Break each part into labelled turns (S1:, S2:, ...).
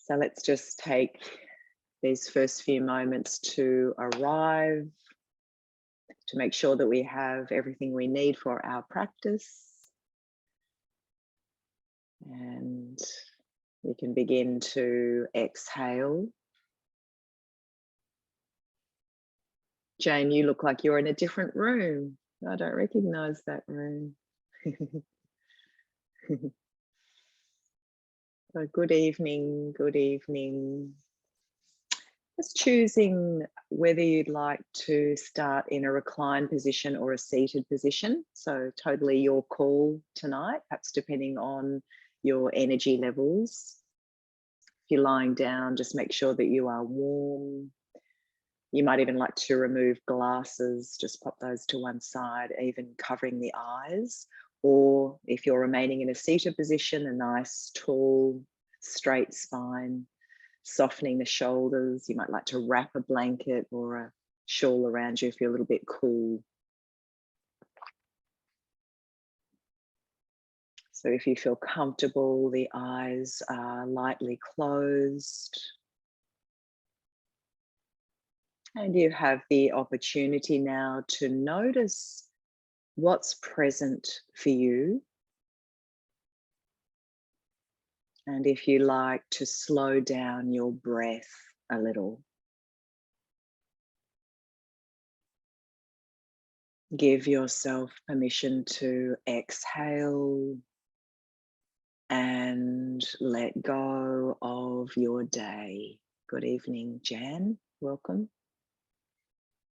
S1: So let's just take these first few moments to arrive, to make sure that we have everything we need for our practice. And we can begin to exhale. Jane, you look like you're in a different room. I don't recognize that room. So good evening, good evening. Just choosing whether you'd like to start in a reclined position or a seated position. So totally your call tonight, perhaps depending on your energy levels. If you're lying down, just make sure that you are warm. You might even like to remove glasses, just pop those to one side, even covering the eyes. Or if you're remaining in a seated position, a nice, tall, straight spine, softening the shoulders. You might like to wrap a blanket or a shawl around you if you're a little bit cool. So if you feel comfortable, the eyes are lightly closed. And you have the opportunity now to notice what's present for you. And if you like, to slow down your breath a little. Give yourself permission to exhale and let go of your day. Good evening, Jan. Welcome.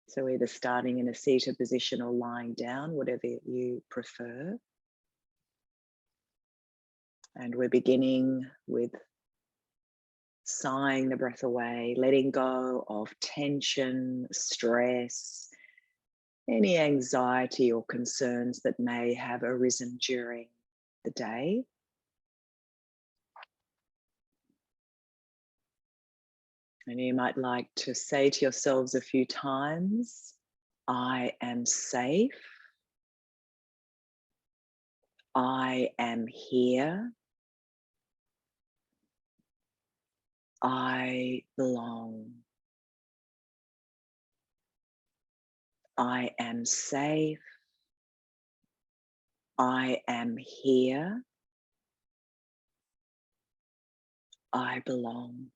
S1: So either starting in a seated position or lying down, whatever you prefer. And we're beginning with sighing the breath away, letting go of tension, stress, any anxiety or concerns that may have arisen during the day. And you might like to say to yourselves a few times, I am safe. I am here. I belong. I am safe. I am here. I belong.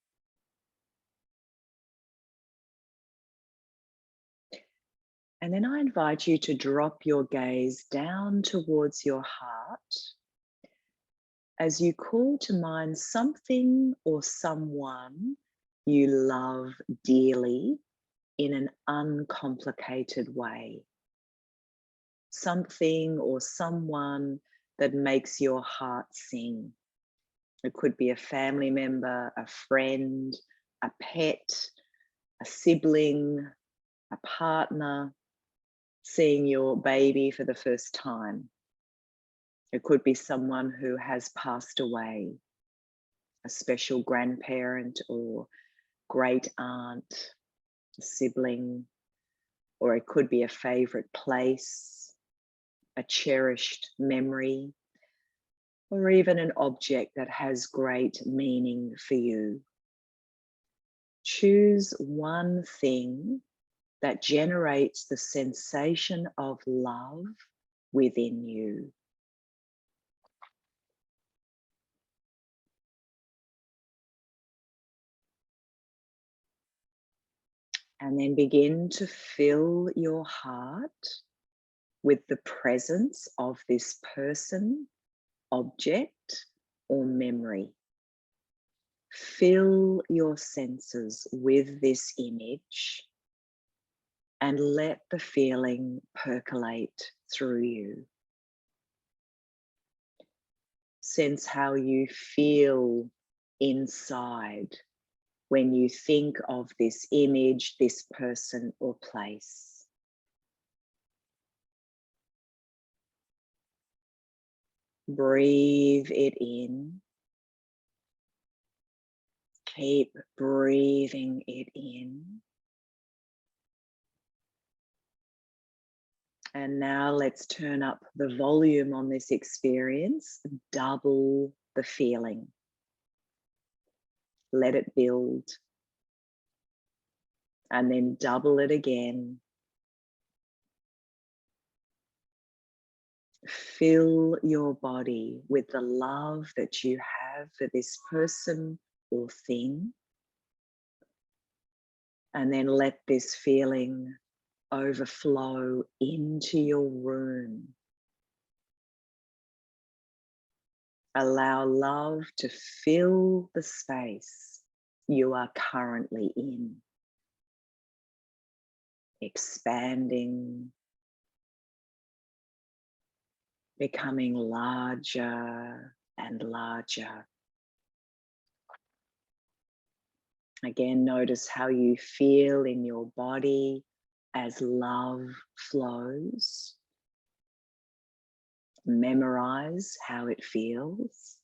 S1: And then I invite you to drop your gaze down towards your heart as you call to mind something or someone you love dearly in an uncomplicated way. Something or someone that makes your heart sing. It could be a family member, a friend, a pet, a sibling, a partner, seeing your baby for the first time. It could be someone who has passed away, a special grandparent or great aunt, a sibling, or it could be a favorite place, a cherished memory, or even an object that has great meaning for you. Choose one thing that generates the sensation of love within you. And then begin to fill your heart with the presence of this person, object, or memory. Fill your senses with this image and let the feeling percolate through you. Sense how you feel inside when you think of this image, this person, or place. Breathe it in. Keep breathing it in. And now let's turn up the volume on this experience, double the feeling. Let it build. And then double it again. Fill your body with the love that you have for this person or thing. And then let this feeling overflow into your room. Allow love to fill the space you are currently in, expanding, becoming larger and larger. Again, notice how you feel in your body as love flows. Memorize how it feels.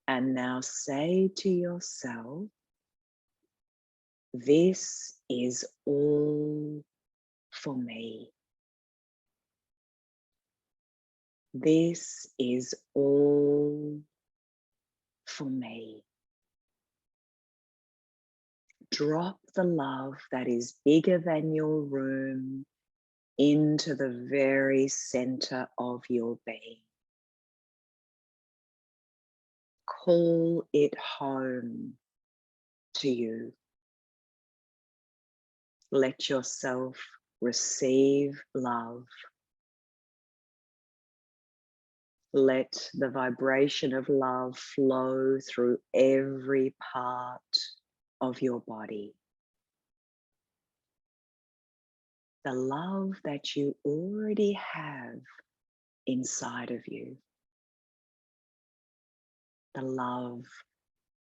S1: And now say to yourself, this is all for me. This is all for me. Drop the love that is bigger than your room into the very center of your being. Call it home to you. Let yourself receive love. Let the vibration of love flow through every part of your body. The love that you already have inside of you. The love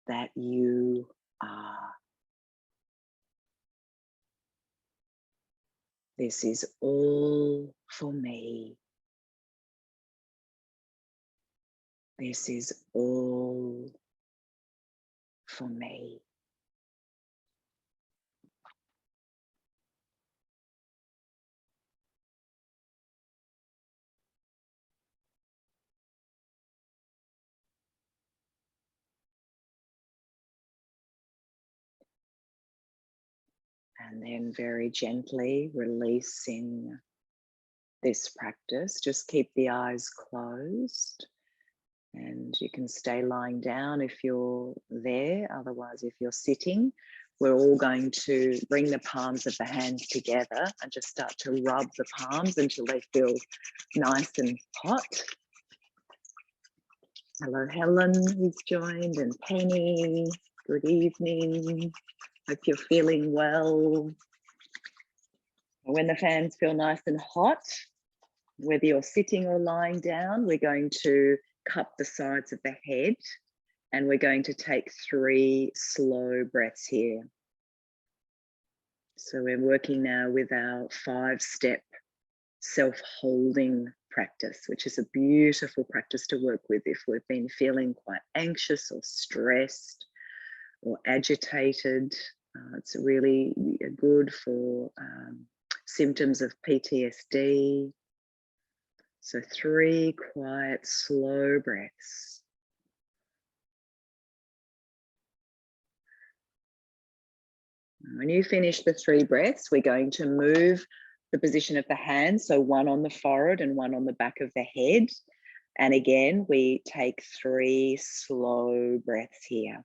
S1: that you are. This is all for me. This is all for me. And then very gently releasing this practice. Just keep the eyes closed. And you can stay lying down if you're there. Otherwise, if you're sitting, we're all going to bring the palms of the hands together and just start to rub the palms until they feel nice and hot. Hello, Helen, who's joined, and Penny. Good evening. Hope you're feeling well. When the fans feel nice and hot, whether you're sitting or lying down, we're going to cup the sides of the head and we're going to take 3 slow breaths here. So we're working now with our 5-step self-holding practice, which is a beautiful practice to work with if we've been feeling quite anxious or stressed or agitated. It's really good for symptoms of PTSD. So 3 quiet, slow breaths. When you finish the 3 breaths, we're going to move the position of the hands. So 1 on the forehead and 1 on the back of the head. And again, we take 3 slow breaths here.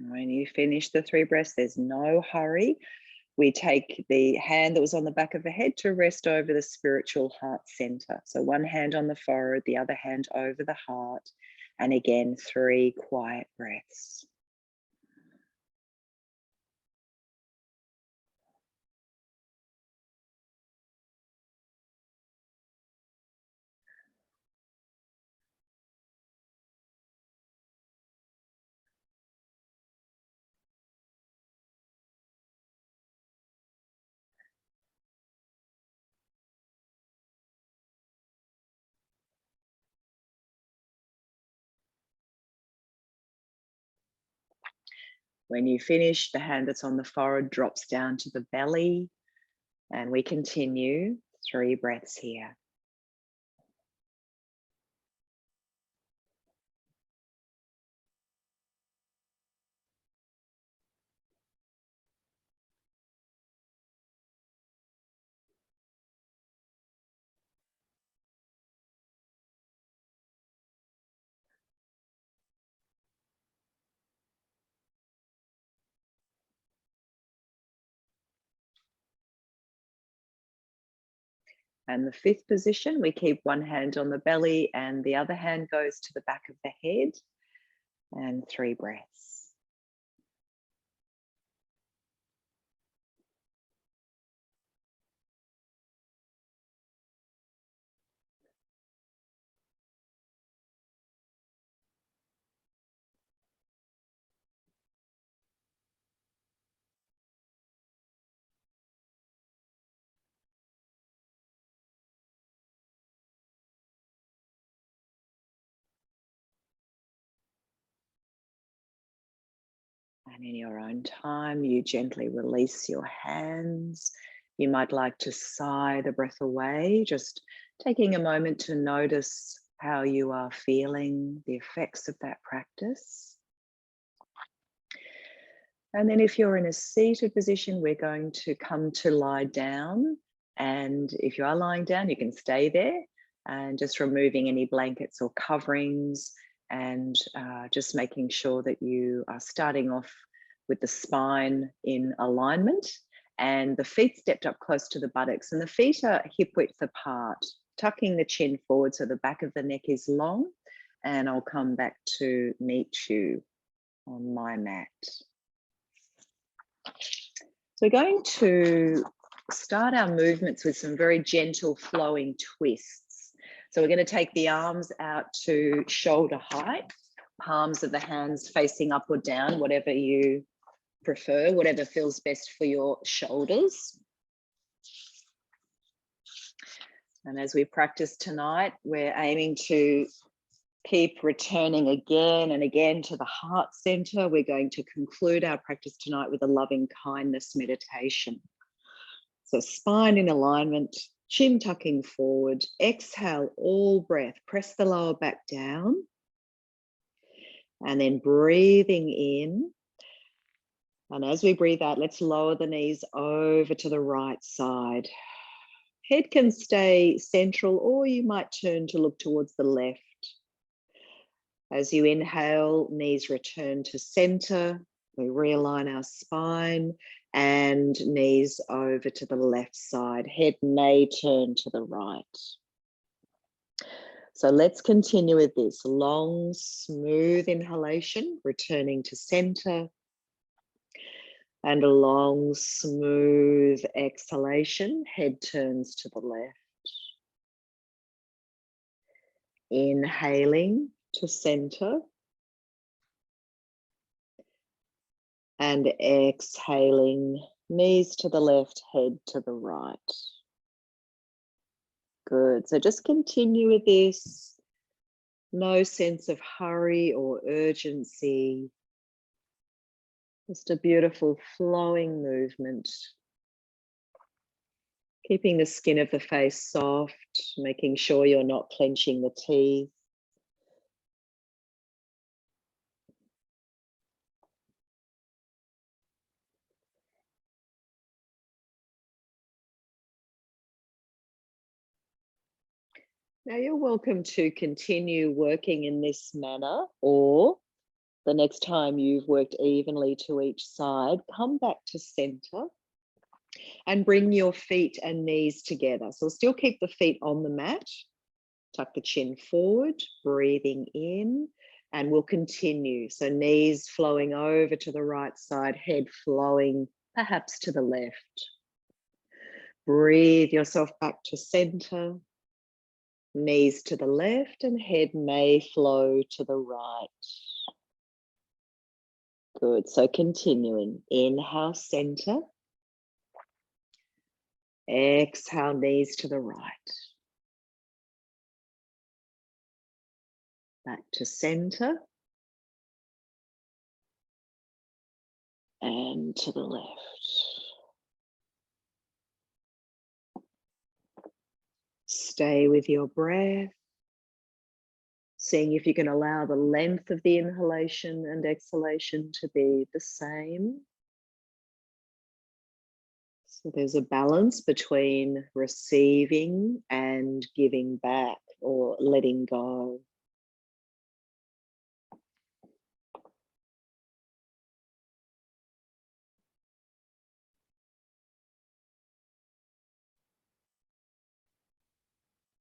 S1: When you finish the 3 breaths, there's no hurry. We take the hand that was on the back of the head to rest over the spiritual heart center. So 1 hand on the forehead, the other hand over the heart. And again, 3 quiet breaths. When you finish, the hand that's on the forehead drops down to the belly, and we continue 3 breaths here. And the 5th position, we keep one hand on the belly and the other hand goes to the back of the head, and 3 breaths. And in your own time, you gently release your hands. You might like to sigh the breath away, just taking a moment to notice how you are feeling, the effects of that practice. And then if you're in a seated position, we're going to come to lie down. And if you are lying down, you can stay there and just removing any blankets or coverings, and just making sure that you are starting off with the spine in alignment and the feet stepped up close to the buttocks, and the feet are hip width apart, tucking the chin forward so the back of the neck is long. And I'll come back to meet you on my mat. So we're going to start our movements with some very gentle flowing twists. So we're going to take the arms out to shoulder height, palms of the hands facing up or down, whatever you prefer, whatever feels best for your shoulders. And as we practice tonight, we're aiming to keep returning again and again to the heart center. We're going to conclude our practice tonight with a loving kindness meditation. So spine in alignment, chin tucking forward, exhale all breath, press the lower back down, and then breathing in. And as we breathe out, let's lower the knees over to the right side. Head can stay central, or you might turn to look towards the left. As you inhale, knees return to center. We realign our spine and knees over to the left side. Head may turn to the right. So let's continue with this long, smooth inhalation, returning to center. And a long, smooth exhalation, head turns to the left. Inhaling to center. And exhaling, knees to the left, head to the right. Good. So just continue with this. No sense of hurry or urgency. Just a beautiful flowing movement. Keeping the skin of the face soft, making sure you're not clenching the teeth. Now you're welcome to continue working in this manner, or the next time you've worked evenly to each side, come back to center and bring your feet and knees together. So still keep the feet on the mat, tuck the chin forward, breathing in, and we'll continue. So knees flowing over to the right side, head flowing perhaps to the left. Breathe yourself back to center. Knees to the left and head may flow to the right. Good, so continuing. Inhale, center. Exhale, knees to the right. Back to center. and to the left. Stay with your breath, seeing if you can allow the length of the inhalation and exhalation to be the same. So there's a balance between receiving and giving back or letting go.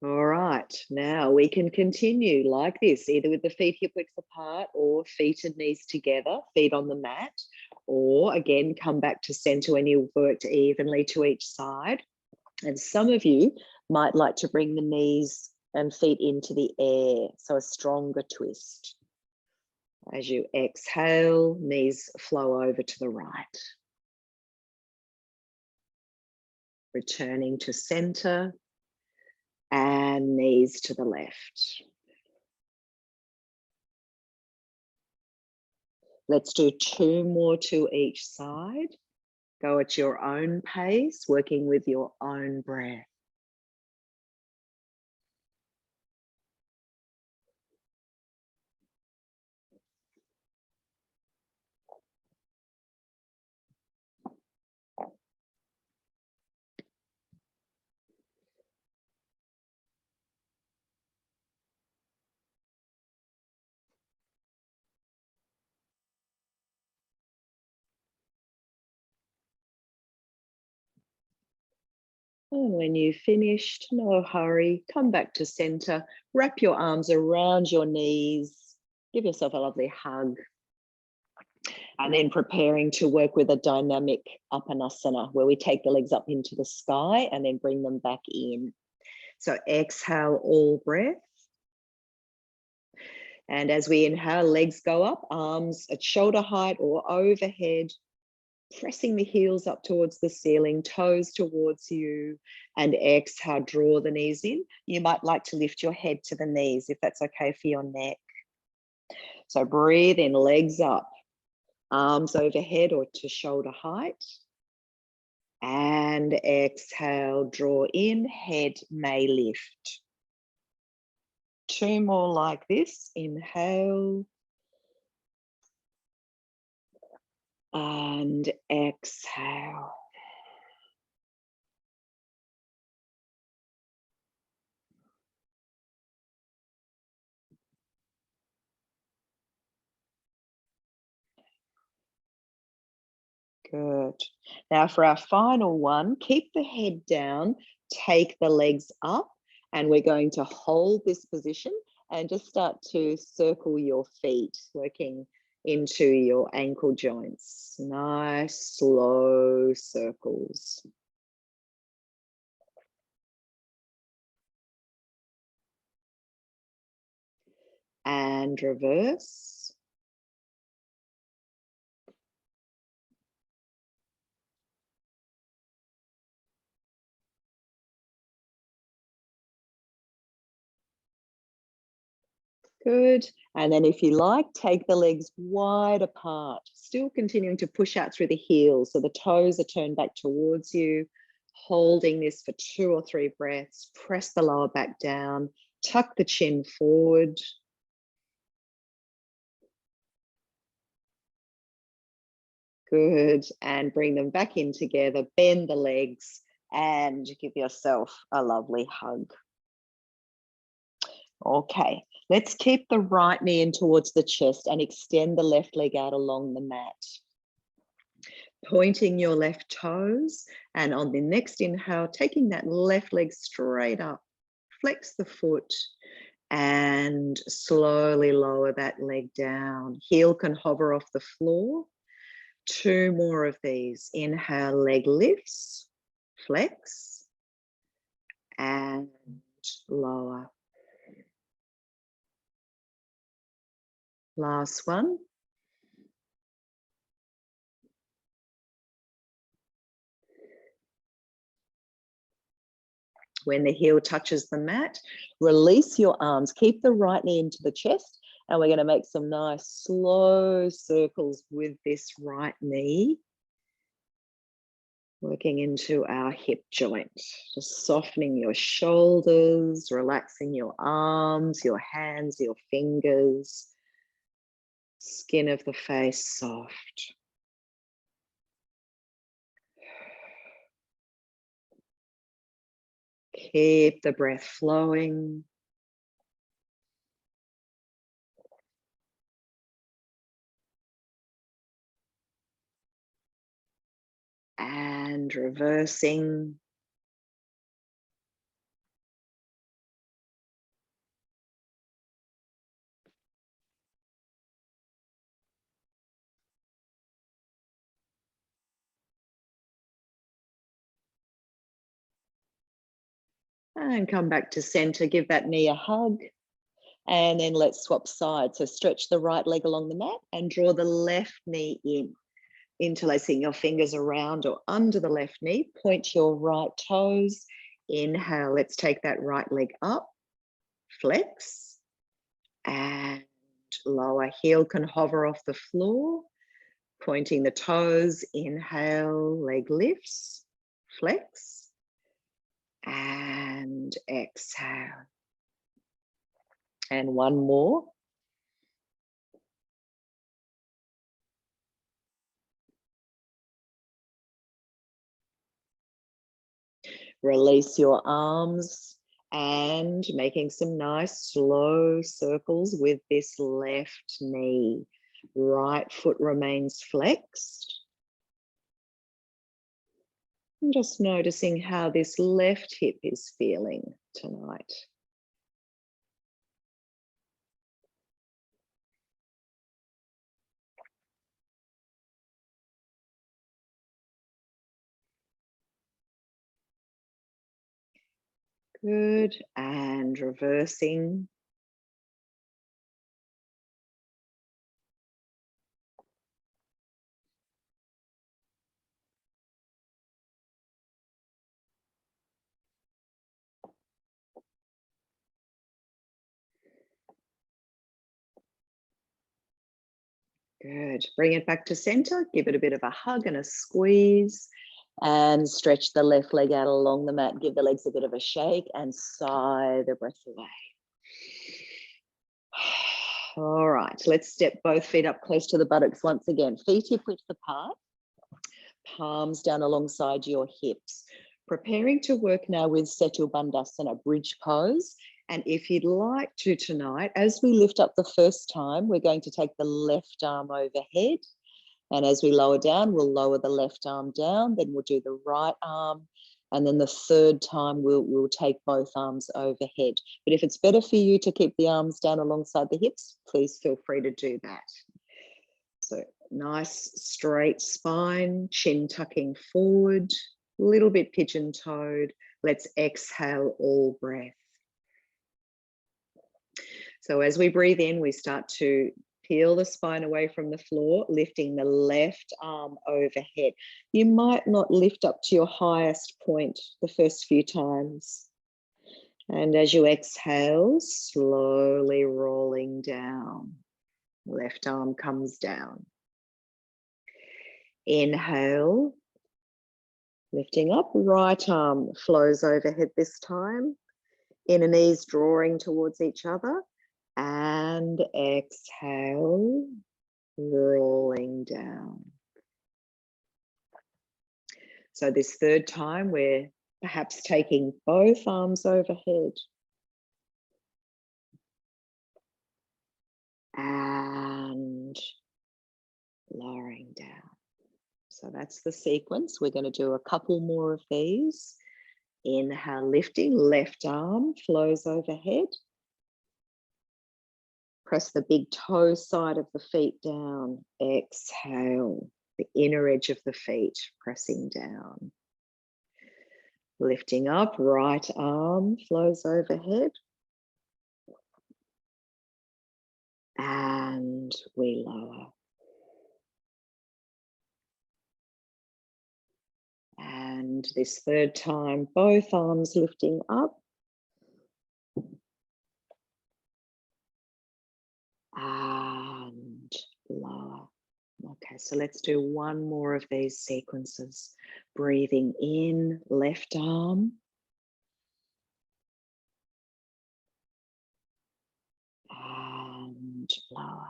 S1: All right, now we can continue like this, either with the feet hip width apart or feet and knees together, feet on the mat, or again, come back to center when you've worked evenly to each side. And some of you might like to bring the knees and feet into the air, so a stronger twist. As you exhale, knees flow over to the right. Returning to center and knees to the left. Let's do 2 more to each side. Go at your own pace, working with your own breath. And when you've finished, no hurry, come back to center, wrap your arms around your knees, give yourself a lovely hug. And then preparing to work with a dynamic Uttanasana, where we take the legs up into the sky and then bring them back in. So exhale all breath. And as we inhale, legs go up, arms at shoulder height or overhead, pressing the heels up towards the ceiling, toes towards you, and exhale, draw the knees in. You might like to lift your head to the knees if that's okay for your neck. So breathe in, legs up, arms overhead or to shoulder height. And exhale, draw in, head may lift. 2 more like this, inhale. And exhale. Good. Now for our final one, keep the head down, take the legs up, and we're going to hold this position and just start to circle your feet, working into your ankle joints. Nice, slow circles. And reverse. Good. And then if you like, take the legs wide apart, still continuing to push out through the heels. So the toes are turned back towards you, holding this for 2 or 3 breaths. Press the lower back down, tuck the chin forward. Good. And bring them back in together, bend the legs and give yourself a lovely hug. Okay, let's keep the right knee in towards the chest and extend the left leg out along the mat. Pointing your left toes, and on the next inhale, taking that left leg straight up, flex the foot and slowly lower that leg down. Heel can hover off the floor. 2 more of these. Inhale, leg lifts, flex, and lower. Last one. When the heel touches the mat, release your arms. Keep the right knee into the chest And we're going to make some nice slow circles with this right knee, working into our hip joint, just softening your shoulders, relaxing your arms, your hands, your fingers, skin of the face soft. Keep the breath flowing. And reversing. And come back to center, give that knee a hug. And then let's swap sides. So stretch the right leg along the mat and draw the left knee in. Interlacing your fingers around or under the left knee, point your right toes. Inhale, let's take that right leg up, flex, and lower heel can hover off the floor, pointing the toes. Inhale, leg lifts, flex, and exhale. And one more. Release your arms and making some nice slow circles with this left knee. Right foot remains flexed. And just noticing how this left hip is feeling tonight. Good, and reversing. Good, bring it back to center, give it a bit of a hug and a squeeze, and stretch the left leg out along the mat, give the legs a bit of a shake and sigh the breath away. All right, let's step both feet up close to the buttocks once again. Feet hip width apart, palms down alongside your hips. Preparing to work now with Setu Bandhasana, bridge pose. And if you'd like to tonight, as we lift up the first time, we're going to take the left arm overhead. And as we lower down, we'll lower the left arm down, then we'll do the right arm. And then the third time, we'll take both arms overhead. But if it's better for you to keep the arms down alongside the hips, please feel free to do that. So nice straight spine, chin tucking forward, a little bit pigeon-toed. Let's exhale all breath. So as we breathe in, we start to peel the spine away from the floor, lifting the left arm overhead. You might not lift up to your highest point the first few times. And as you exhale, slowly rolling down. Left arm comes down. Inhale, lifting up, right arm flows overhead this time. Inner knees drawing towards each other. And exhale, rolling down. So this third time, we're perhaps taking both arms overhead. And lowering down. So that's the sequence. We're going to do a couple more of these. Inhale, lifting, left arm flows overhead. Press the big toe side of the feet down. Exhale, the inner edge of the feet pressing down. Lifting up, right arm flows overhead. And we lower. And this third time, both arms lifting up. Okay, so let's do one more of these sequences. Breathing in, left arm. And lower.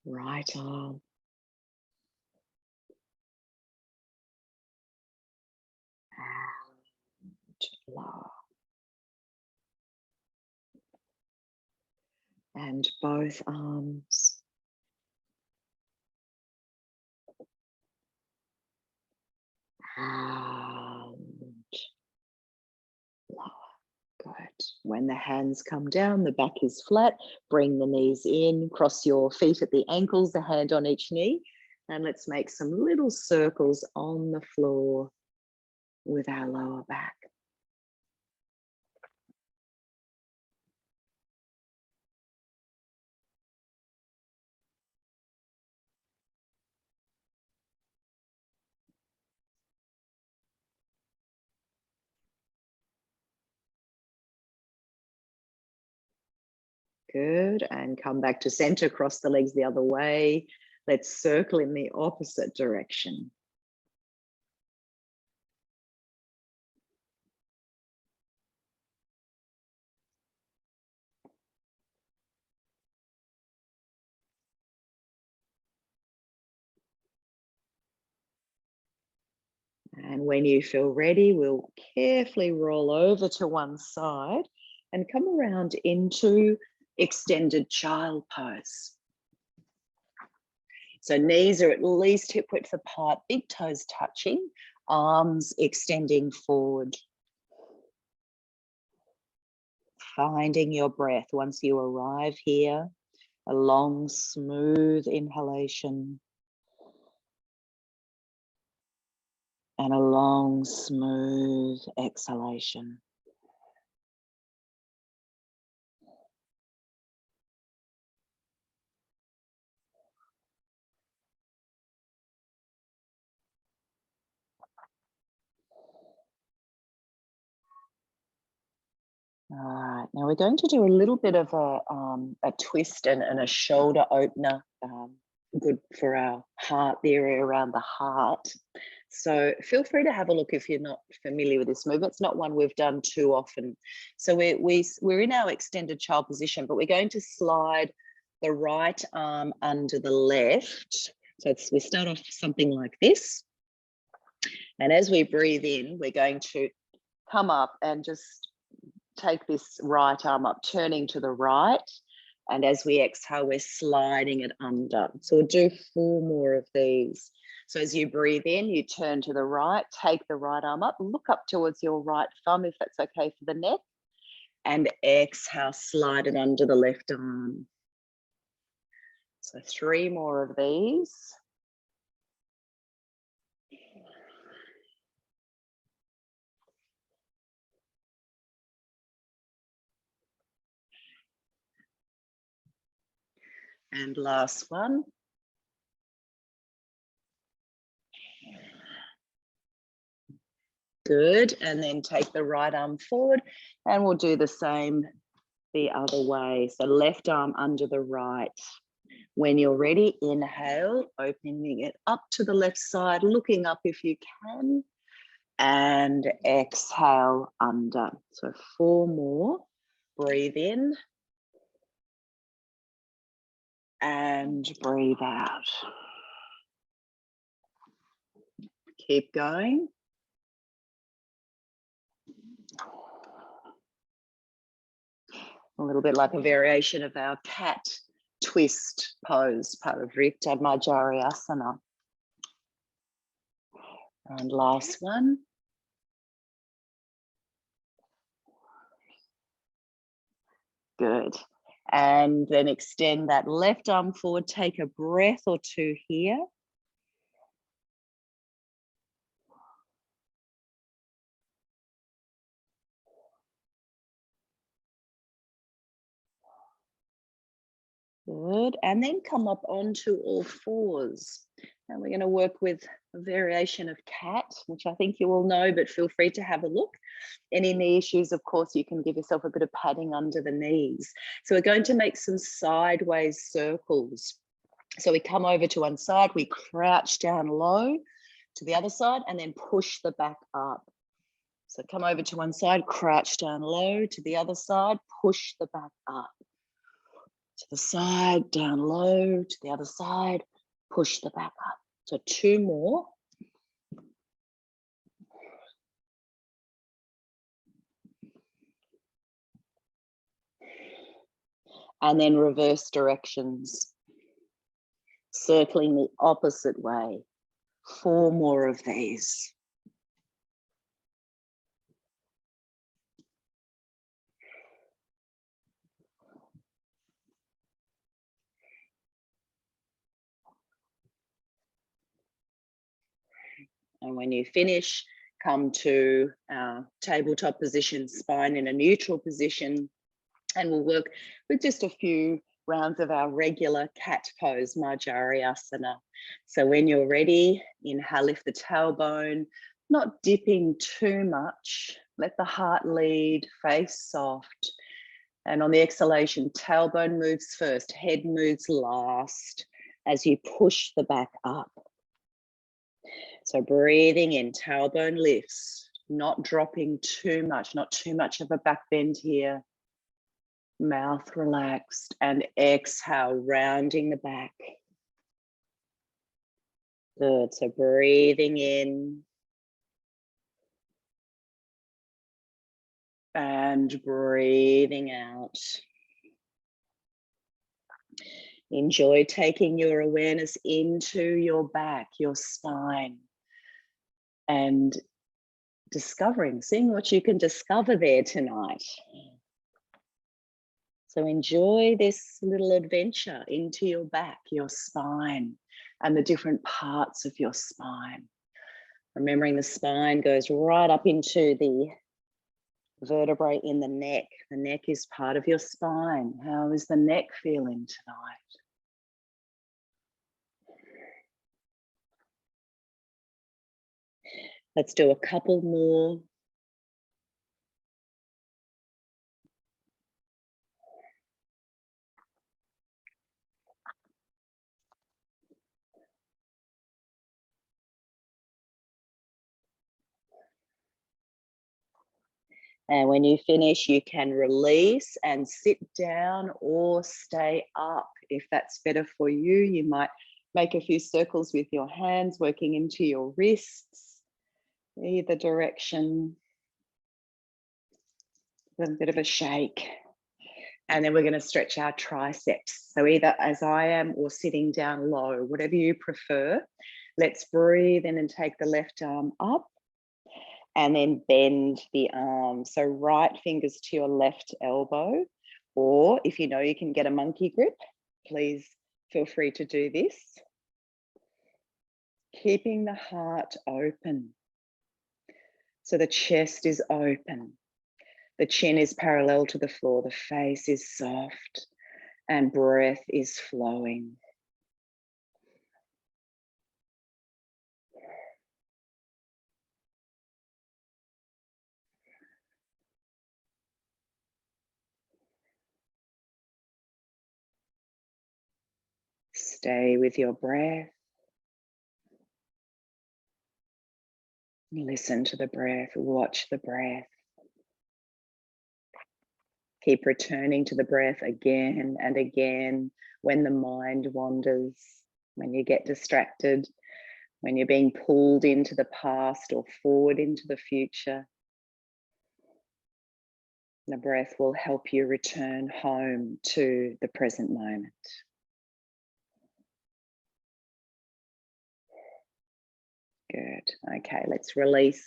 S1: Right arm. And lower. And both arms. And lower. Good. When the hands come down, the back is flat. Bring the knees in, cross your feet at the ankles, the hand on each knee. And let's make some little circles on the floor with our lower back. Good, and come back to center, cross the legs the other way. Let's circle in the opposite direction. And when you feel ready, we'll carefully roll over to one side and come around into extended child pose. So knees are at least hip width apart, big toes touching, arms extending forward. Finding your breath once you arrive here, a long, smooth inhalation. And a long, smooth exhalation. All right, now we're going to do a little bit of a twist and a shoulder opener, good for our heart, the area around the heart. So feel free to have a look if you're not familiar with this move. It's not one we've done too often. So we're in our extended child position, but we're going to slide the right arm under the left. So we start off something like this. And as we breathe in, we're going to come up and just take this right arm up, turning to the right. And as we exhale, we're sliding it under. So we'll do 4 more of these. So as you breathe in, you turn to the right, take the right arm up, look up towards your right thumb, if that's okay for the neck. And exhale, slide it under the left arm. So 3 more of these. And last one. Good, and then take the right arm forward and we'll do the same the other way. So left arm under the right. When you're ready, inhale, opening it up to the left side, looking up if you can, and exhale under. So 4 more. Breathe in and breathe out. Keep going. A little bit like a variation of our cat twist pose, Parivrtta Majariasana. And last one. Good. And then extend that left arm forward, take a breath or 2 here. Good, and then come up onto all 4s. And we're going to work with a variation of cat, which I think you all know, but feel free to have a look. Any knee issues, of course, you can give yourself a bit of padding under the knees. So we're going to make some sideways circles. So we come over to one side, we crouch down low to the other side, and then push the back up. So come over to one side, crouch down low to the other side, push the back up. To the side, down low, to the other side, push the back up. So 2 more. And then reverse directions, circling the opposite way. 4 more of these. And when you finish, come to our tabletop position, spine in a neutral position, and we'll work with just a few rounds of our regular cat pose, Marjariasana. So when you're ready, inhale, lift the tailbone, not dipping too much. Let the heart lead, face soft. And on the exhalation, tailbone moves first, head moves last as you push the back up. So breathing in, tailbone lifts, not dropping too much, not too much of a back bend here. Mouth relaxed, and exhale, rounding the back. Good, so breathing in. And breathing out. Enjoy taking your awareness into your back, your spine, and seeing what you can discover there tonight. So enjoy this little adventure into your back, your spine, and the different parts of your spine. Remembering the spine goes right up into the vertebrae in the neck. The neck is part of your spine. How is the neck feeling tonight? Let's do a couple more. And when you finish, you can release and sit down or stay up. If that's better for you, you might make a few circles with your hands, working into your wrists, either direction. A bit of a shake. And then we're going to stretch our triceps. So either as I am or sitting down low, whatever you prefer. Let's breathe in and take the left arm up. And then bend the arm. So right fingers to your left elbow, or if you know you can get a monkey grip, please feel free to do this. Keeping the heart open. So the chest is open. The chin is parallel to the floor. The face is soft and breath is flowing. Stay with your breath. Listen to the breath, watch the breath. Keep returning to the breath again and again when the mind wanders, when you get distracted, when you're being pulled into the past or forward into the future. The breath will help you return home to the present moment. Good. Okay, let's release.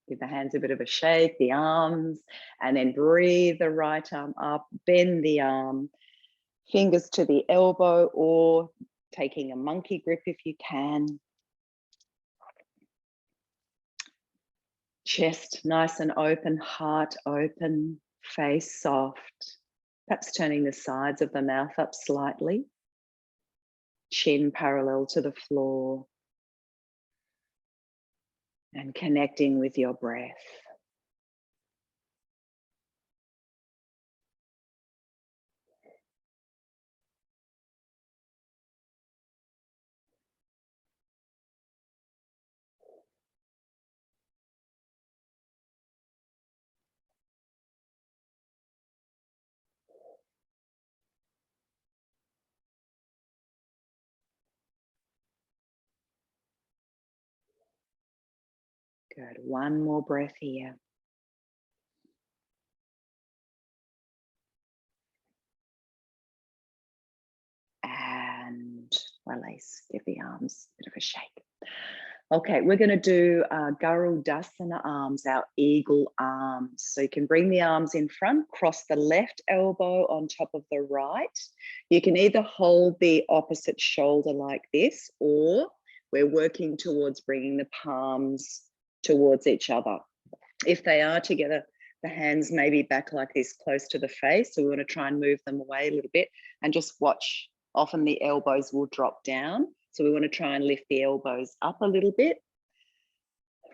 S1: Give the hands a bit of a shake, the arms, and then breathe the right arm up, bend the arm, fingers to the elbow, or taking a monkey grip if you can. Chest nice and open, heart open, face soft, perhaps turning the sides of the mouth up slightly. Chin parallel to the floor. And connecting with your breath. Good. One more breath here. And release. Give the arms a bit of a shake. Okay, we're going to do Garudasana arms, our eagle arms. So you can bring the arms in front, cross the left elbow on top of the right. You can either hold the opposite shoulder like this, or we're working towards bringing the palms towards each other. If they are together, the hands may be back like this, close to the face. So we want to try and move them away a little bit and just watch. Often the elbows will drop down. So we want to try and lift the elbows up a little bit.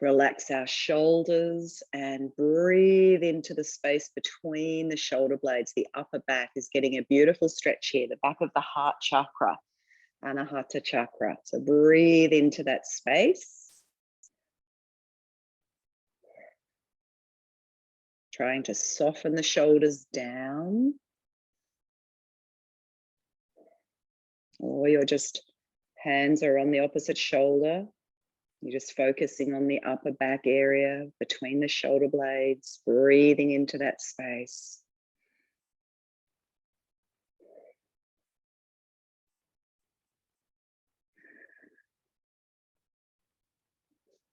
S1: Relax our shoulders and breathe into the space between the shoulder blades. The upper back is getting a beautiful stretch here, the back of the heart chakra, Anahata chakra. So breathe into that space. Trying to soften the shoulders down. Or you're just, hands are on the opposite shoulder. You're just focusing on the upper back area between the shoulder blades, breathing into that space.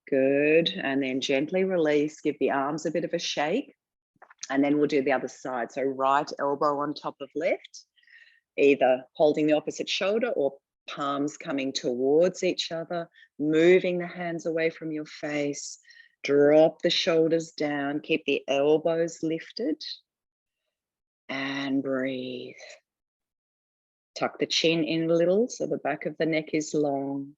S1: Good, and then gently release, give the arms a bit of a shake, and then we'll do the other side. So right elbow on top of left, either holding the opposite shoulder or palms coming towards each other, moving the hands away from your face, drop the shoulders down, keep the elbows lifted, and breathe. Tuck the chin in a little so the back of the neck is long.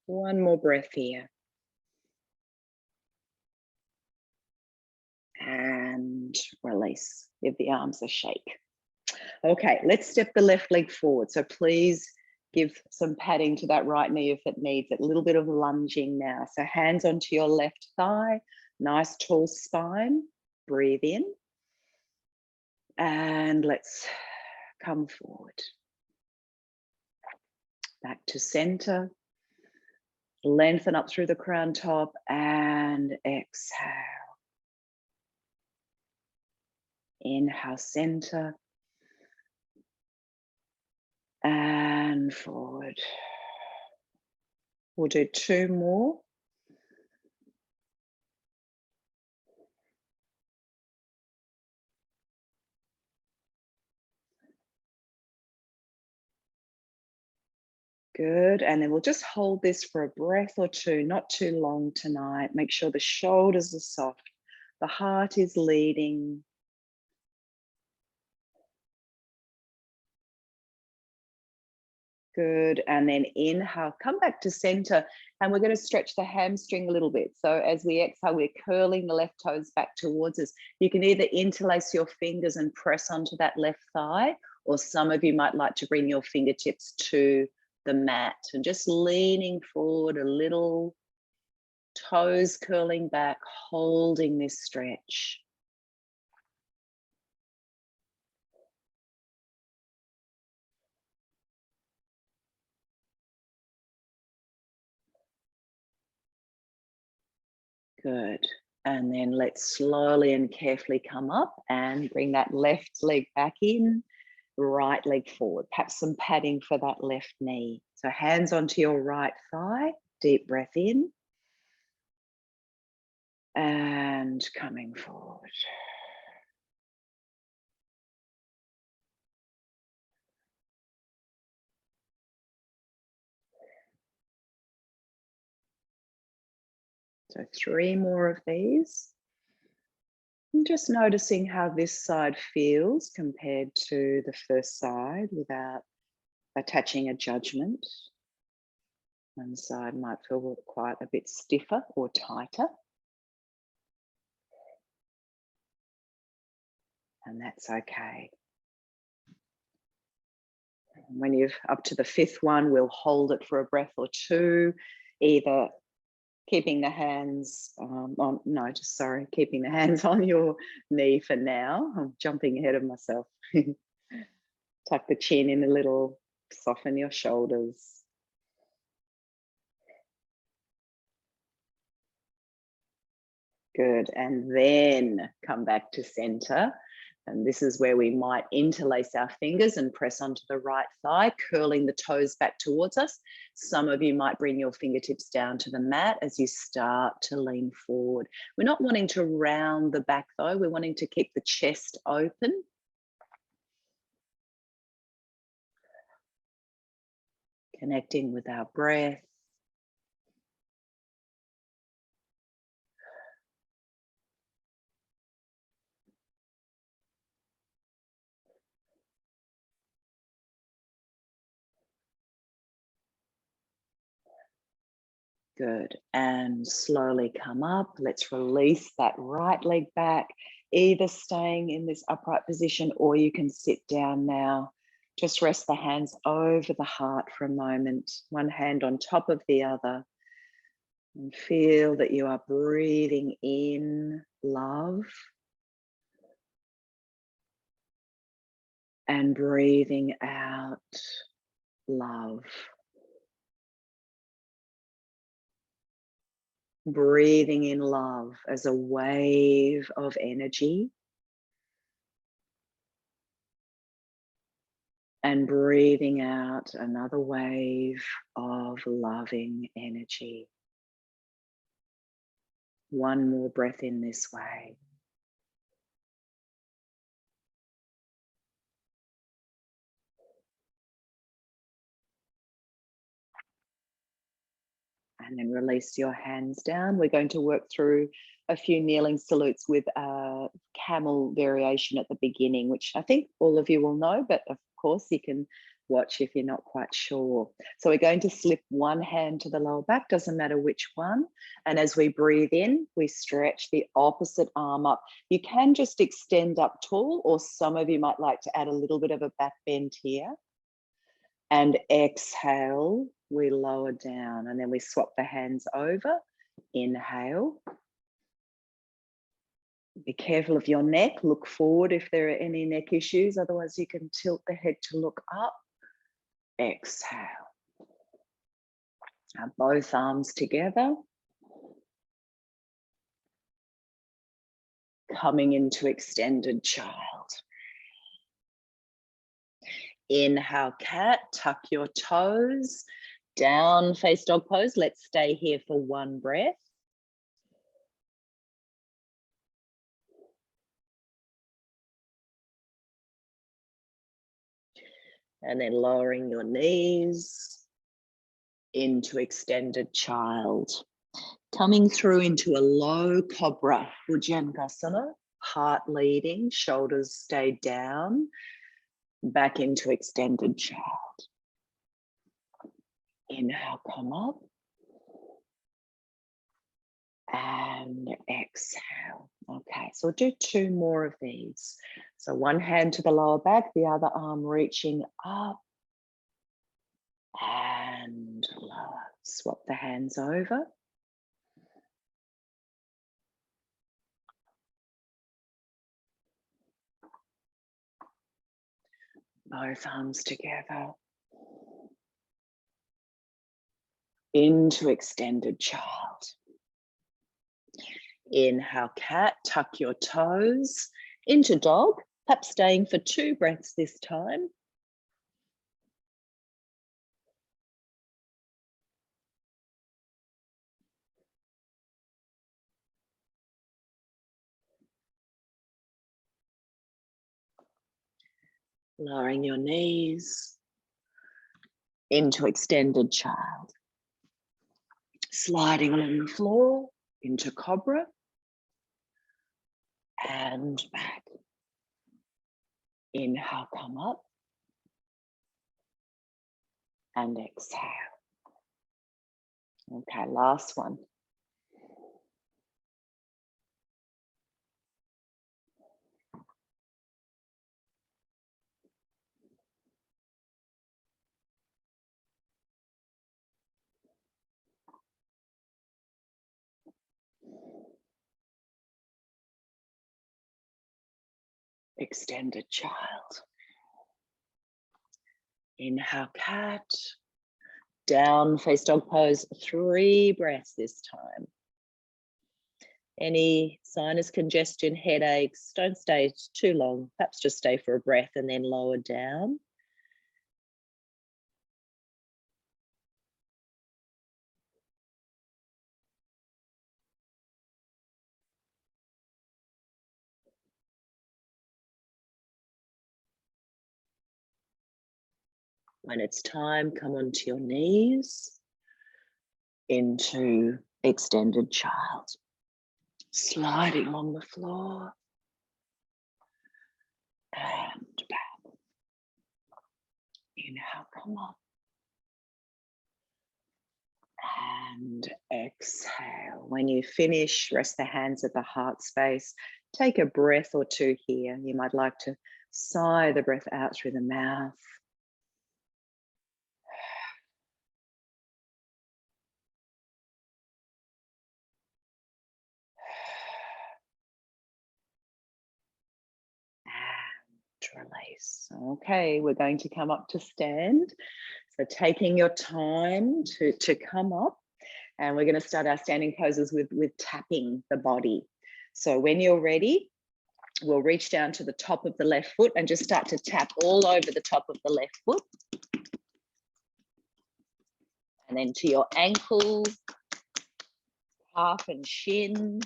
S1: One more breath here. And release. Give the arms a shake. Okay, let's step the left leg forward. So please give some padding to that right knee if it needs it. A little bit of lunging now. So hands onto your left thigh, nice tall spine. Breathe in. And let's come forward. Back to center. Lengthen up through the crown top and exhale. Inhale, center. And forward. We'll do two more. Good, and then we'll just hold this for a breath or two, not too long tonight. Make sure the shoulders are soft, the heart is leading. Good, and then inhale, come back to center, and we're going to stretch the hamstring a little bit. So as we exhale, we're curling the left toes back towards us. You can either interlace your fingers and press onto that left thigh, or some of you might like to bring your fingertips to the mat and just leaning forward a little, toes curling back, holding this stretch. Good. And then let's slowly and carefully come up and bring that left leg back in, right leg forward. Perhaps some padding for that left knee. So hands onto your right thigh, deep breath in. And coming forward. So 3 more of these. And just noticing how this side feels compared to the first side without attaching a judgment. One side might feel quite a bit stiffer or tighter. And that's okay. When you're up to the 5th one, we'll hold it for a breath or 2, either keeping the hands keeping the hands on your knee for now. I'm jumping ahead of myself. Tuck the chin in a little, soften your shoulders. Good, and then come back to center. And this is where we might interlace our fingers and press onto the right thigh, curling the toes back towards us. Some of you might bring your fingertips down to the mat as you start to lean forward. We're not wanting to round the back though, we're wanting to keep the chest open. Connecting with our breath. Good, and slowly come up. Let's release that right leg back, either staying in this upright position or you can sit down now. Just rest the hands over the heart for a moment, one hand on top of the other, and feel that you are breathing in love and breathing out love. Breathing in love as a wave of energy and breathing out another wave of loving energy. One more breath in this way. And then release your hands down. We're going to work through a few kneeling salutes with a camel variation at the beginning, which I think all of you will know, but of course you can watch if you're not quite sure. So we're going to slip one hand to the lower back, doesn't matter which one. And as we breathe in, we stretch the opposite arm up. You can just extend up tall, or some of you might like to add a little bit of a back bend here. And exhale, we lower down, and then we swap the hands over. Inhale. Be careful of your neck. Look forward if there are any neck issues. Otherwise, you can tilt the head to look up. Exhale. Now, both arms together. Coming into extended child. Inhale, cat. Tuck your toes. Down, face dog pose. Let's stay here for one breath. And then lowering your knees into extended child. Coming through into a low cobra, Bhujangasana, heart leading, shoulders stay down, back into extended child. Inhale, come up. And exhale. Okay, so we'll do 2 more of these. So one hand to the lower back, the other arm reaching up and lower. Swap the hands over. Both arms together. Into extended child. Inhale, cat, tuck your toes. Into dog, perhaps staying for 2 breaths this time. Lowering your knees into extended child. Sliding along the floor into cobra and back. Inhale, come up and exhale. Okay, last one. Extended child. Inhale, cat. Down, face dog pose, 3 breaths this time. Any sinus congestion, headaches, don't stay too long. Perhaps just stay for a breath and then lower down. When it's time, come onto your knees into extended child. Sliding on the floor and back. Inhale, come up. And exhale. When you finish, rest the hands at the heart space. Take a breath or two here. You might like to sigh the breath out through the mouth. And release. Okay, we're going to come up to stand. So taking your time to come up, and we're going to start our standing poses with tapping the body. So when you're ready, we'll reach down to the top of the left foot and just start to tap all over the top of the left foot. And then to your ankle, calf and shin,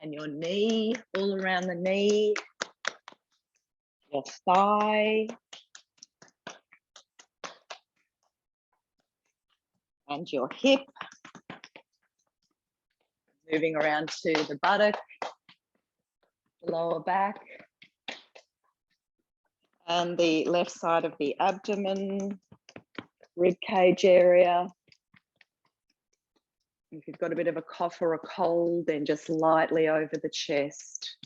S1: and your knee, all around the knee, your thigh, and your hip. Moving around to the buttock, the lower back, and the left side of the abdomen, rib cage area. If you've got a bit of a cough or a cold, then just lightly over the chest.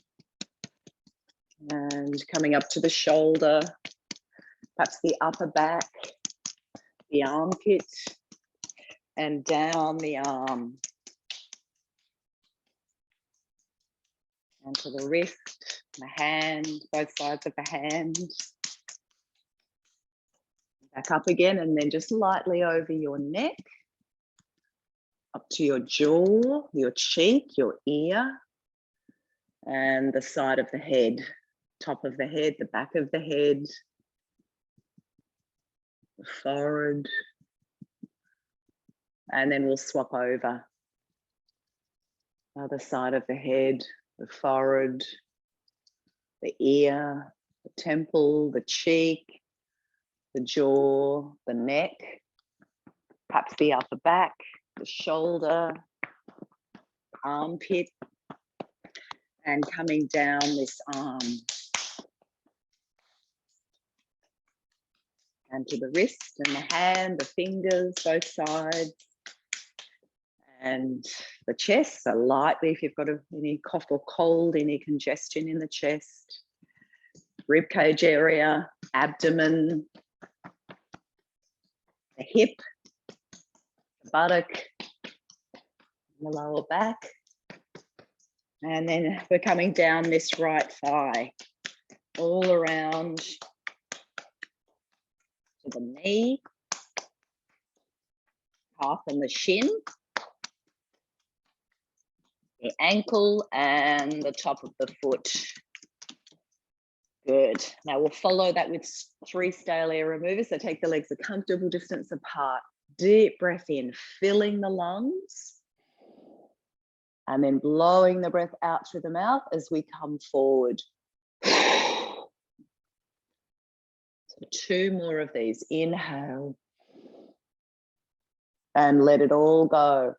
S1: And coming up to the shoulder, perhaps the upper back, the armpit, and down the arm. And to the wrist, the hand, both sides of the hand. Back up again, and then just lightly over your neck, up to your jaw, your cheek, your ear, and the side of the head, top of the head, the back of the head, the forehead, and then we'll swap over. Other side of the head, the forehead, the ear, the temple, the cheek, the jaw, the neck, perhaps the upper back, the shoulder, armpit, and coming down this arm. And to the wrist and the hand, the fingers, both sides. And the chest, so lightly if you've got any cough or cold, any congestion in the chest. Rib cage area, abdomen, the hip, the buttock, the lower back. And then we're coming down this right thigh, all around to the knee, calf and the shin, the ankle and the top of the foot. Good. Now we'll follow that with 3 stale air removers. So take the legs a comfortable distance apart. Deep breath in, filling the lungs. And then blowing the breath out through the mouth as we come forward. So 2 more of these. Inhale. And let it all go.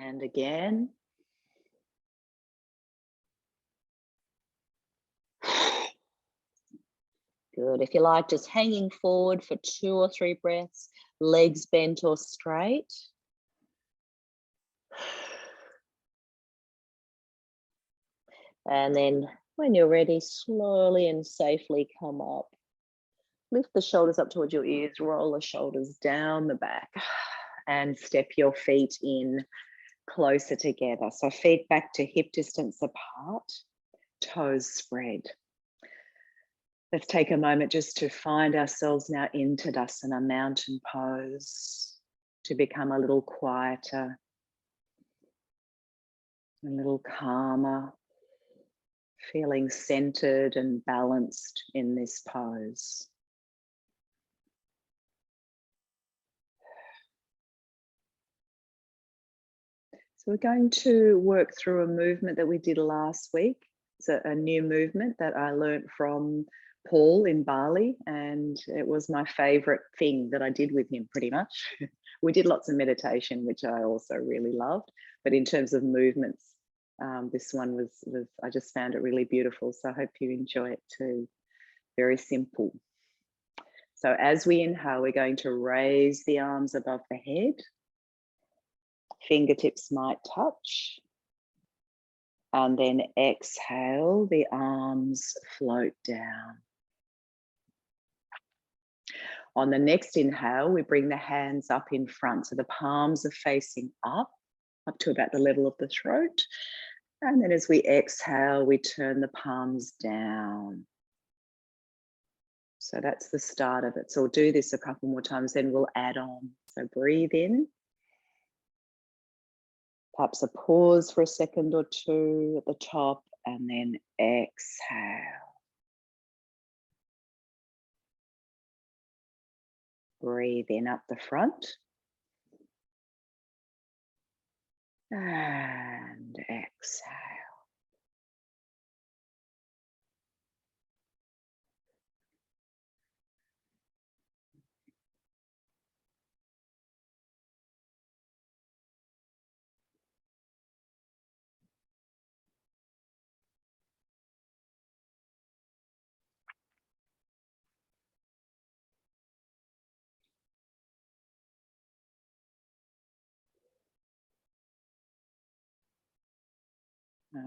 S1: And again. Good. If you like, just hanging forward for 2 or 3 breaths, legs bent or straight. And then when you're ready, slowly and safely come up. Lift the shoulders up towards your ears, roll the shoulders down the back, and step your feet in closer together. So feet back to hip distance apart, toes spread. Let's take a moment just to find ourselves now in Tadasana, mountain pose, to become a little quieter, a little calmer, feeling centered and balanced in this pose. So we're going to work through a movement that we did last week. It's a new movement that I learned from Paul in Bali, and it was my favorite thing that I did with him pretty much. We did lots of meditation, which I also really loved, but in terms of movements, this one was I just found it really beautiful. So I hope you enjoy it too. Very simple. So as we inhale, we're going to raise the arms above the head. Fingertips might touch. And then exhale, the arms float down. On the next inhale, we bring the hands up in front. So the palms are facing up to about the level of the throat. And then as we exhale, we turn the palms down. So that's the start of it. So we'll do this a couple more times, then we'll add on. So breathe in. Perhaps a pause for a second or two at the top, and then exhale. Breathe in up the front. And exhale.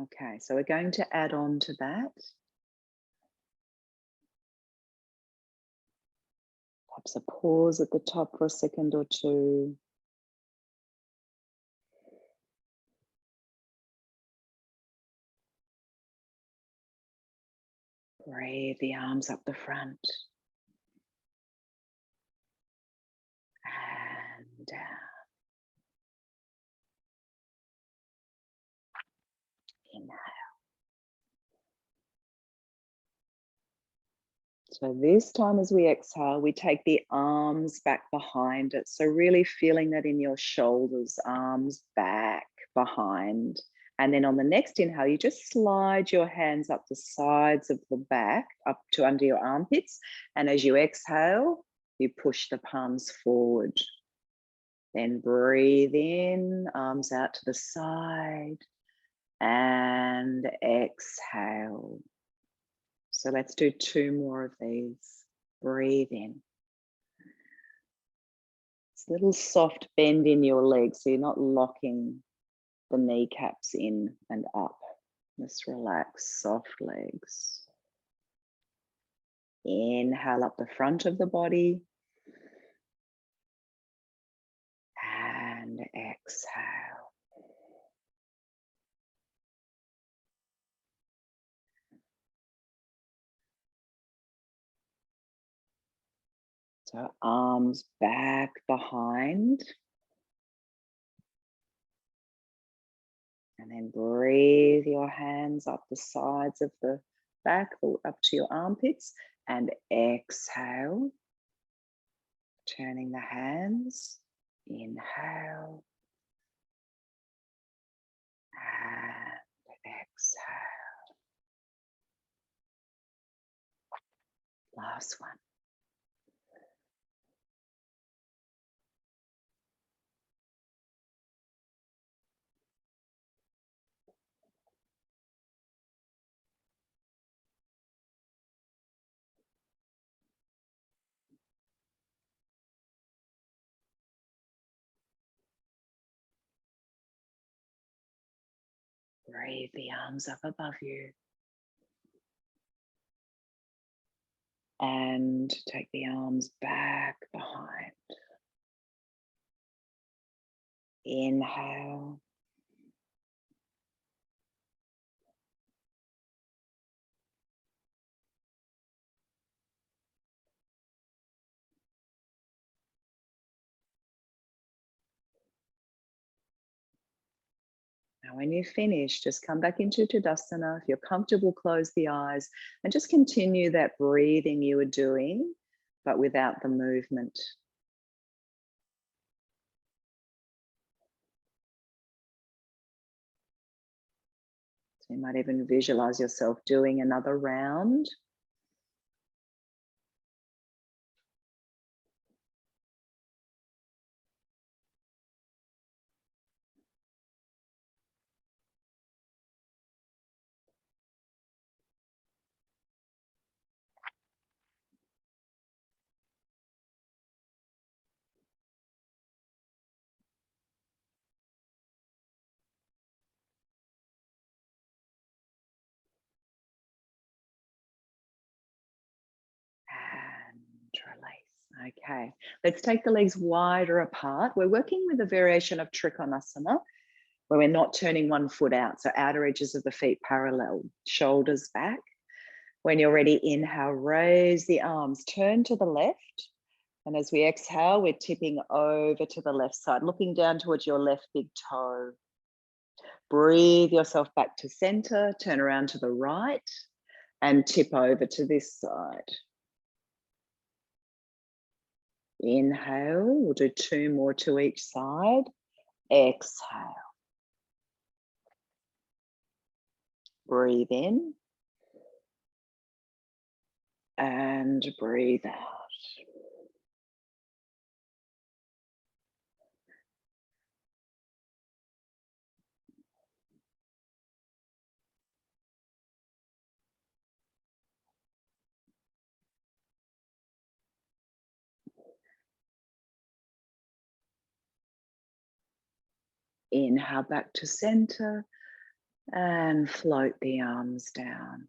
S1: Okay, so we're going to add on to that. Perhaps a pause at the top for a second or two. Breathe the arms up the front. And down. Inhale. So this time as we exhale, we take the arms back behind it. So really feeling that in your shoulders, arms back, behind. And then on the next inhale, you just slide your hands up the sides of the back, up to under your armpits. And as you exhale, you push the palms forward. Then breathe in, arms out to the side, and exhale. So let's do 2 more of these. Breathe in. It's a little soft bend in your legs, so you're not locking the kneecaps in and up. Just relax, soft legs. Inhale up the front of the body. And exhale. So arms back behind. And then breathe your hands up the sides of the back, up to your armpits, and exhale. Turning the hands. Inhale. And exhale. Last one. Breathe the arms up above you. And take the arms back behind. Inhale. Now, when you finish, just come back into Tadasana. If you're comfortable, close the eyes and just continue that breathing you were doing, but without the movement. So you might even visualize yourself doing another round. And release. Okay, let's take the legs wider apart. We're working with a variation of Trikonasana, where we're not turning one foot out. So outer edges of the feet parallel, shoulders back. When you're ready, inhale, raise the arms, turn to the left. And as we exhale, we're tipping over to the left side, looking down towards your left big toe. Breathe yourself back to center, turn around to the right and tip over to this side. Inhale, we'll do 2 more to each side. Exhale. Breathe in and breathe out. Inhale back to center and float the arms down.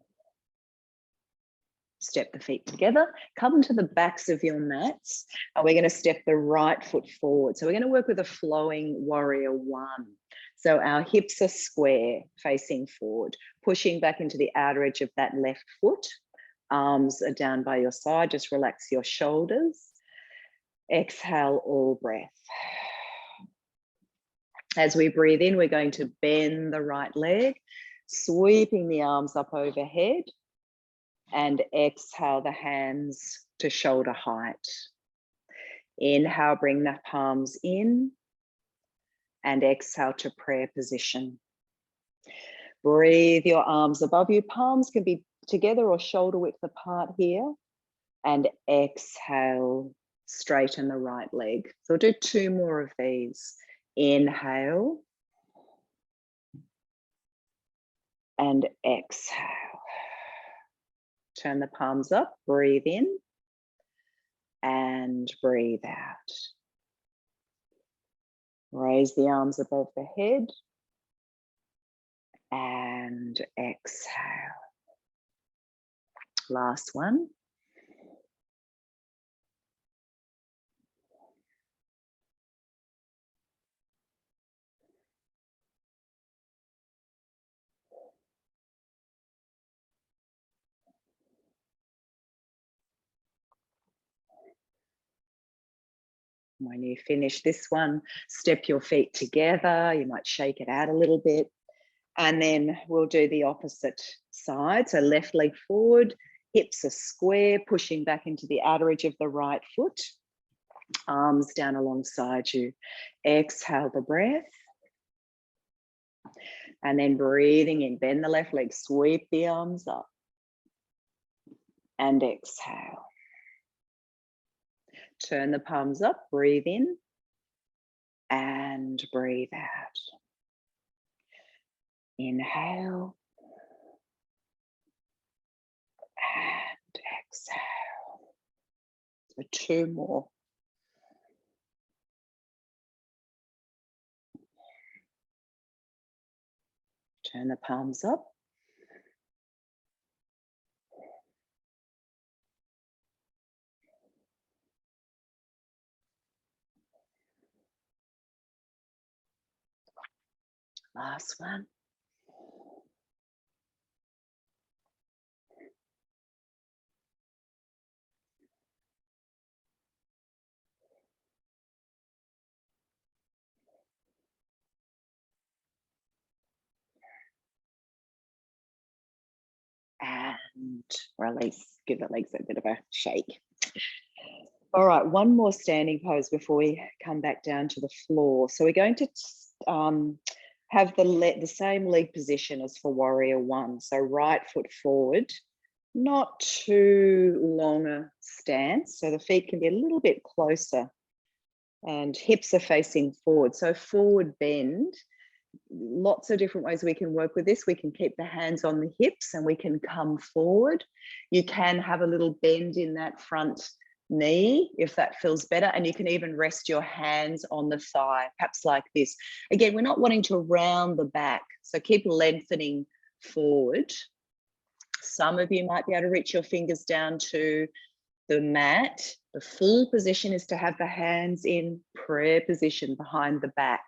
S1: Step the feet together, come to the backs of your mats, and we're going to step the right foot forward. So we're going to work with a flowing warrior 1. So our hips are square, facing forward, pushing back into the outer edge of that left foot. Arms are down by your side, just relax your shoulders. Exhale all breath. As we breathe in, we're going to bend the right leg, sweeping the arms up overhead, and exhale the hands to shoulder height. Inhale, bring the palms in, and exhale to prayer position. Breathe your arms above you. Palms can be together or shoulder width apart here. And exhale, straighten the right leg. So we'll do 2 more of these. Inhale. And exhale. Turn the palms up, breathe in. And breathe out. Raise the arms above the head. And exhale. Last one. When you finish this one, step your feet together. You might shake it out a little bit. And then we'll do the opposite side. So left leg forward, hips are square, pushing back into the outer edge of the right foot. Arms down alongside you. Exhale the breath. And then breathing in, bend the left leg, sweep the arms up. And exhale. Turn the palms up, breathe in. And breathe out. Inhale. And exhale. So 2 more. Turn the palms up. Last one. And release, give the legs a bit of a shake. All right, one more standing pose before we come back down to the floor. So we're going to have the same leg position as for warrior one. So right foot forward, not too long a stance. So the feet can be a little bit closer and hips are facing forward. So forward bend. Lots of different ways we can work with this. We can keep the hands on the hips and we can come forward. You can have a little bend in that front knee if that feels better, and you can even rest your hands on the thigh, perhaps like this. Again, we're not wanting to round the back, so keep lengthening forward. Some of you might be able to reach your fingers down to the mat. The full position is to have the hands in prayer position behind the back.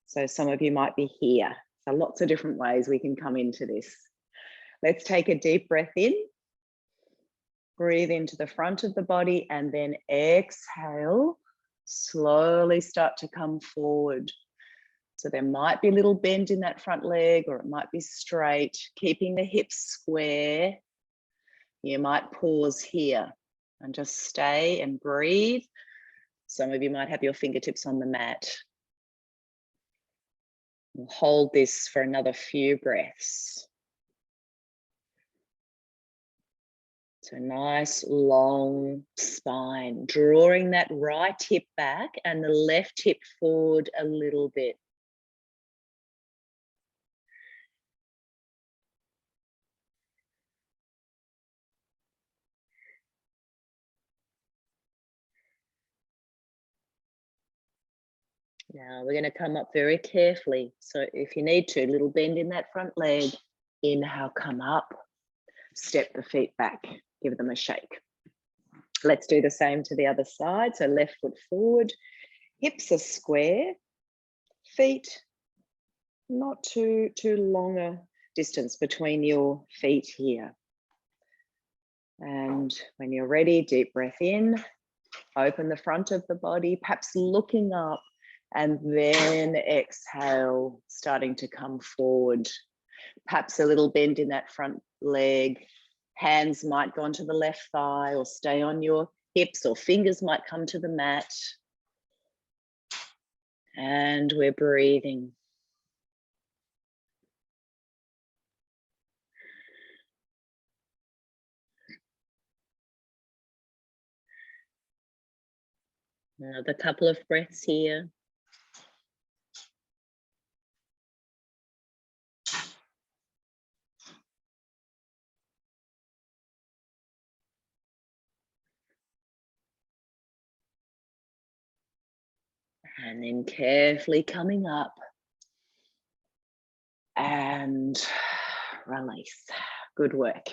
S1: So some of you might be here. So lots of different ways we can come into this. Let's take a deep breath in. Breathe into the front of the body and then exhale. Slowly start to come forward. So there might be a little bend in that front leg, or it might be straight, keeping the hips square. You might pause here and just stay and breathe. Some of you might have your fingertips on the mat. We'll hold this for another few breaths. So nice long spine, drawing that right hip back and the left hip forward a little bit. Now we're going to come up very carefully. So if you need to, little bend in that front leg. Inhale, come up. Step the feet back. Give them a shake. Let's do the same to the other side. So left foot forward. Hips are square. Feet, not too long a distance between your feet here. And when you're ready, deep breath in. Open the front of the body, perhaps looking up. And then exhale, starting to come forward. Perhaps a little bend in that front leg. Hands might go onto the left thigh or stay on your hips, or fingers might come to the mat. And we're breathing. Another couple of breaths here. And then carefully coming up and release. Good work.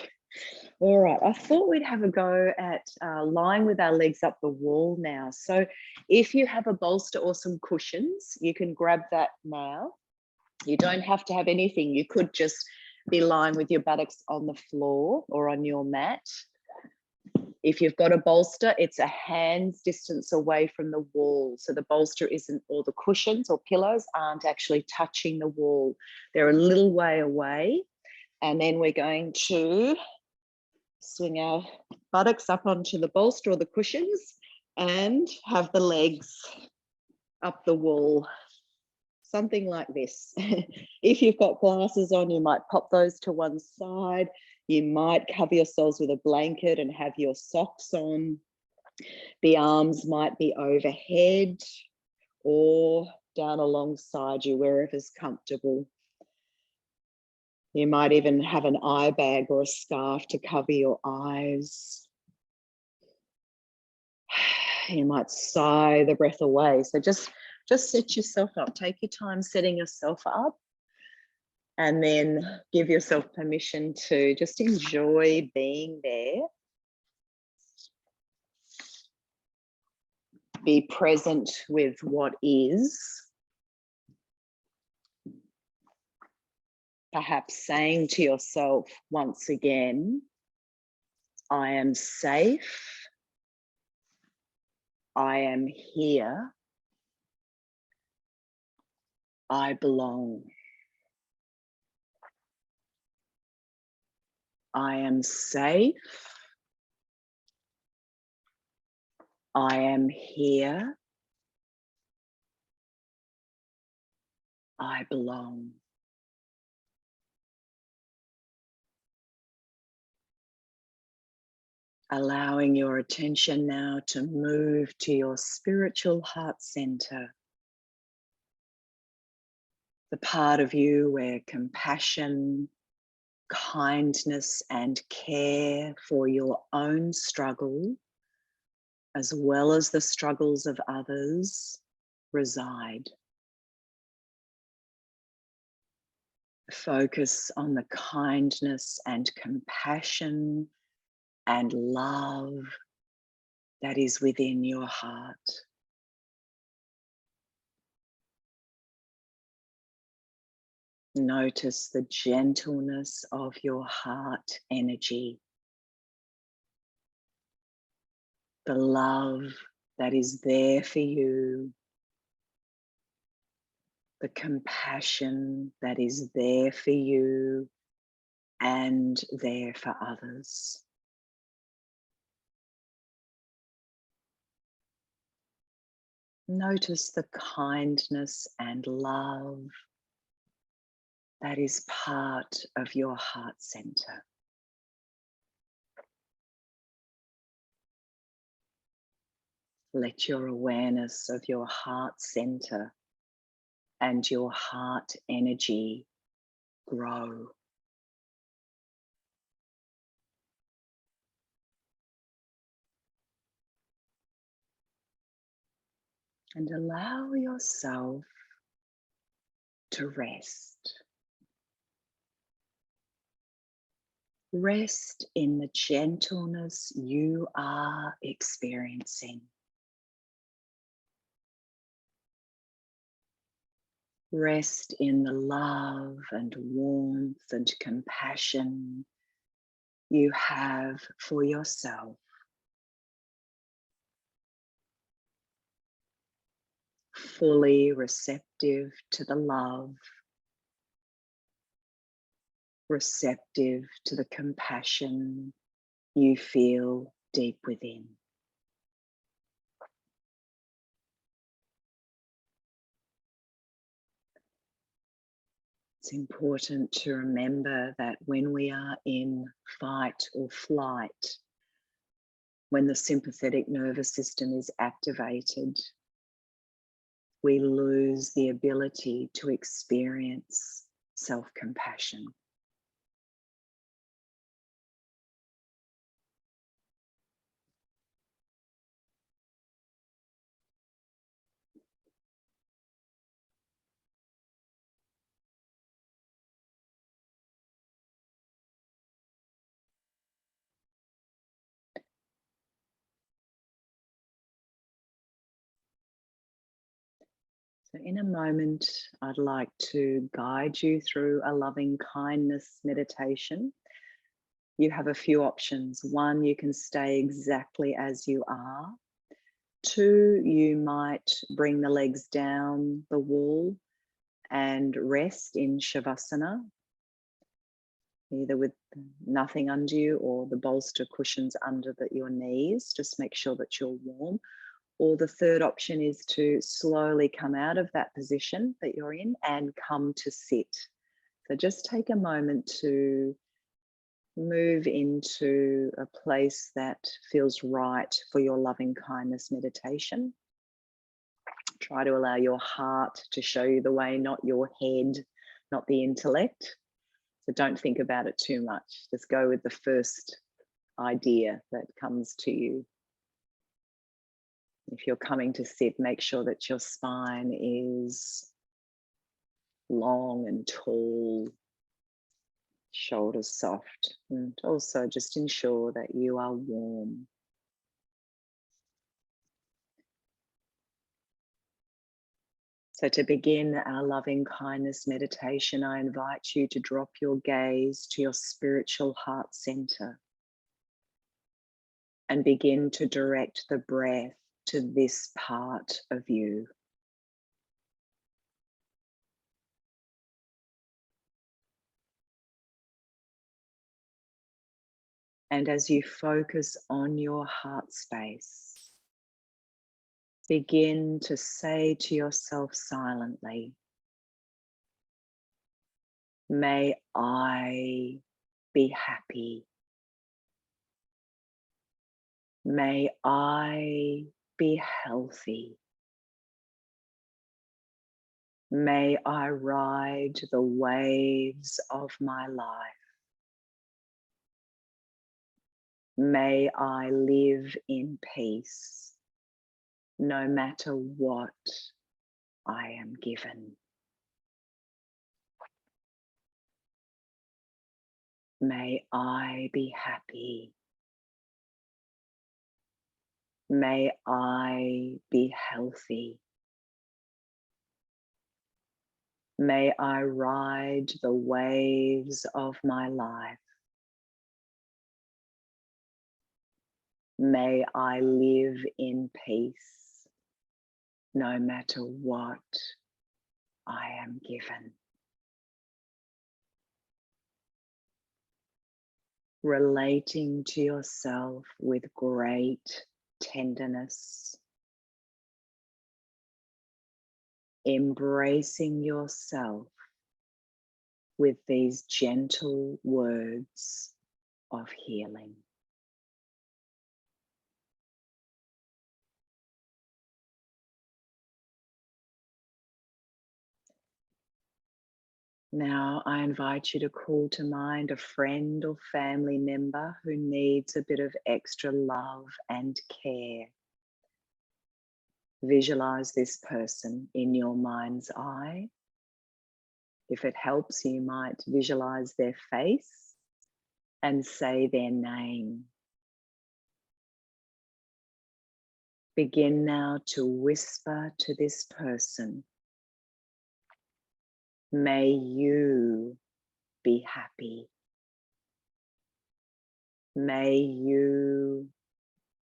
S1: All right, I thought we'd have a go at lying with our legs up the wall now. So if you have a bolster or some cushions, you can grab that now. You don't have to have anything. You could just be lying with your buttocks on the floor or on your mat. If you've got a bolster, it's a hand's distance away from the wall. So the bolster isn't, or the cushions or pillows aren't actually touching the wall. They're a little way away. And then we're going to swing our buttocks up onto the bolster or the cushions and have the legs up the wall. Something like this. If you've got glasses on, you might pop those to one side. You might cover yourselves with a blanket and have your socks on. The arms might be overhead or down alongside you, wherever's comfortable. You might even have an eye bag or a scarf to cover your eyes. You might sigh the breath away. So just set yourself up. Take your time setting yourself up. And then give yourself permission to just enjoy being there. Be present with what is. Perhaps saying to yourself once again, I am safe. I am here. I belong. I am safe. I am here. I belong. Allowing your attention now to move to your spiritual heart center, the part of you where compassion, kindness, and care for your own struggle, as well as the struggles of others, reside. Focus on the kindness and compassion and love that is within your heart. Notice the gentleness of your heart energy, the love that is there for you, the compassion that is there for you and there for others. Notice the kindness and love that is part of your heart center. Let your awareness of your heart center and your heart energy grow. And allow yourself to rest. Rest in the gentleness you are experiencing. Rest in the love and warmth and compassion you have for yourself. Fully receptive to the love, receptive to the compassion you feel deep within. It's important to remember that when we are in fight or flight, when the sympathetic nervous system is activated, we lose the ability to experience self-compassion. So in a moment, I'd like to guide you through a loving kindness meditation. You have a few options. One, you can stay exactly as you are. Two, you might bring the legs down the wall and rest in Shavasana, either with nothing under you or the bolster cushions under your knees. Just make sure that you're warm. Or the third option is to slowly come out of that position that you're in and come to sit. So just take a moment to move into a place that feels right for your loving kindness meditation. Try to allow your heart to show you the way, not your head, not the intellect. So don't think about it too much. Just go with the first idea that comes to you. If you're coming to sit, make sure that your spine is long and tall, shoulders soft, and also just ensure that you are warm. So to begin our loving kindness meditation, I invite you to drop your gaze to your spiritual heart center and begin to direct the breath to this part of you. And as you focus on your heart space, begin to say to yourself silently, may I be happy. May I be healthy. May I ride the waves of my life. May I live in peace, no matter what I am given. May I be happy. May I be healthy. May I ride the waves of my life. May I live in peace, no matter what I am given. Relating to yourself with great tenderness. Embracing yourself with these gentle words of healing. Now I invite you to call to mind a friend or family member who needs a bit of extra love and care. Visualize this person in your mind's eye. If it helps, you might visualize their face and say their name. Begin now to whisper to this person, may you be happy. May you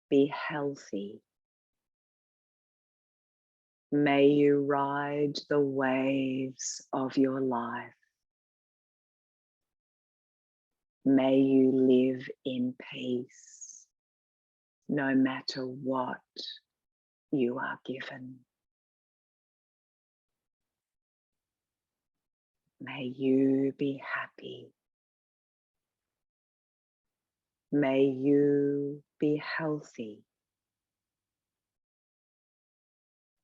S1: be healthy. May you ride the waves of your life. May you live in peace, no matter what you are given. May you be happy. May you be healthy.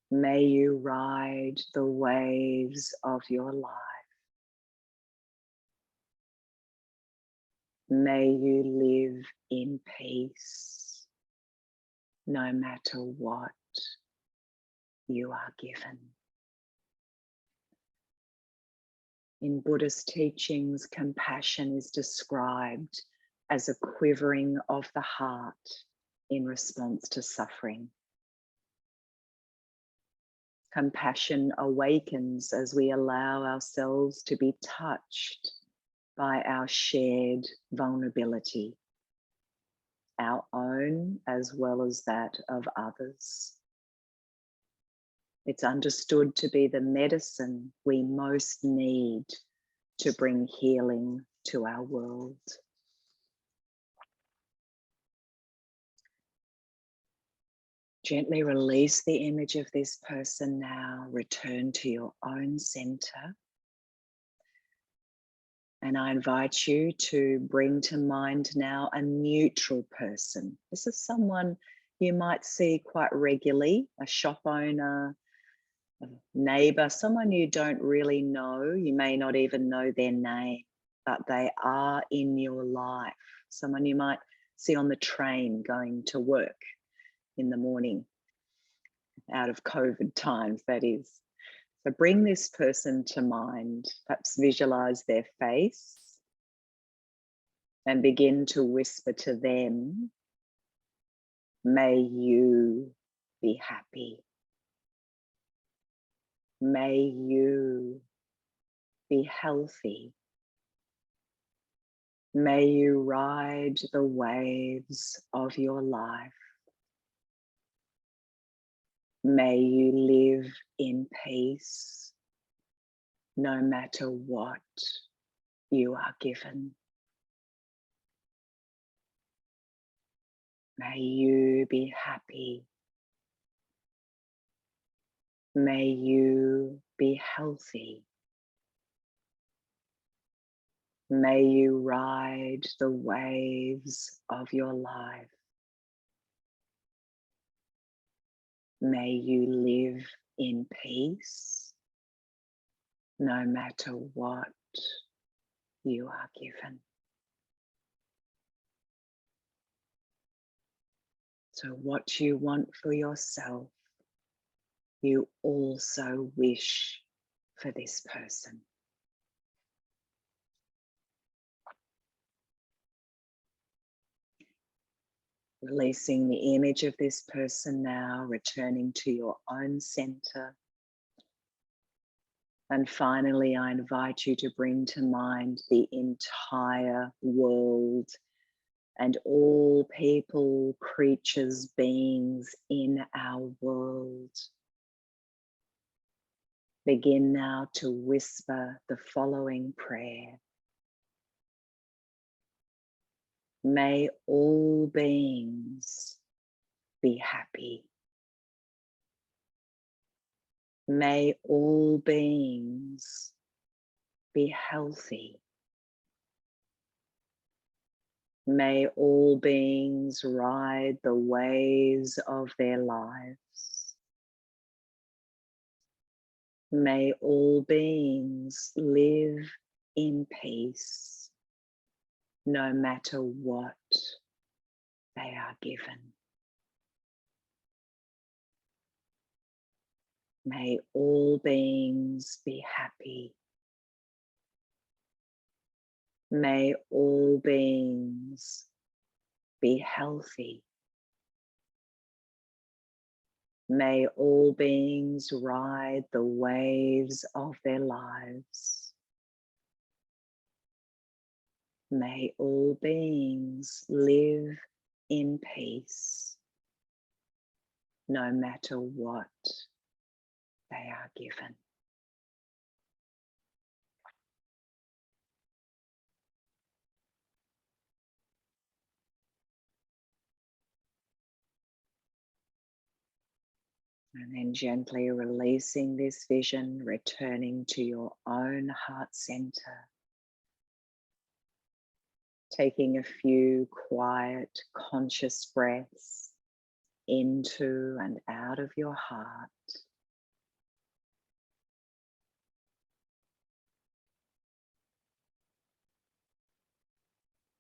S1: May you ride the waves of your life. May you live in peace, no matter what you are given. In Buddhist teachings, compassion is described as a quivering of the heart in response to suffering. Compassion awakens as we allow ourselves to be touched by our shared vulnerability, our own as well as that of others. It's understood to be the medicine we most need to bring healing to our world. Gently release the image of this person now. Return to your own center. And I invite you to bring to mind now a neutral person. This is someone you might see quite regularly, a shop owner, a neighbor, someone you don't really know. You may not even know their name, but they are in your life. Someone you might see on the train going to work in the morning, out of COVID times, that is. So bring this person to mind, perhaps visualize their face and begin to whisper to them, may you be happy. May you be healthy. May you ride the waves of your life. May you live in peace, no matter what you are given. May you be happy. May you be healthy. May you ride the waves of your life. May you live in peace, no matter what you are given. So what you want for yourself, you also wish for this person. Releasing the image of this person now, returning to your own center. And finally, I invite you to bring to mind the entire world and all people, creatures, beings in our world. Begin now to whisper the following prayer. May all beings be happy. May all beings be healthy. May all beings ride the waves of their lives. May all beings live in peace, no matter what they are given. May all beings be happy. May all beings be healthy. May all beings ride the waves of their lives. May all beings live in peace, no matter what they are given. And then gently releasing this vision, returning to your own heart center. Taking a few quiet, conscious breaths into and out of your heart.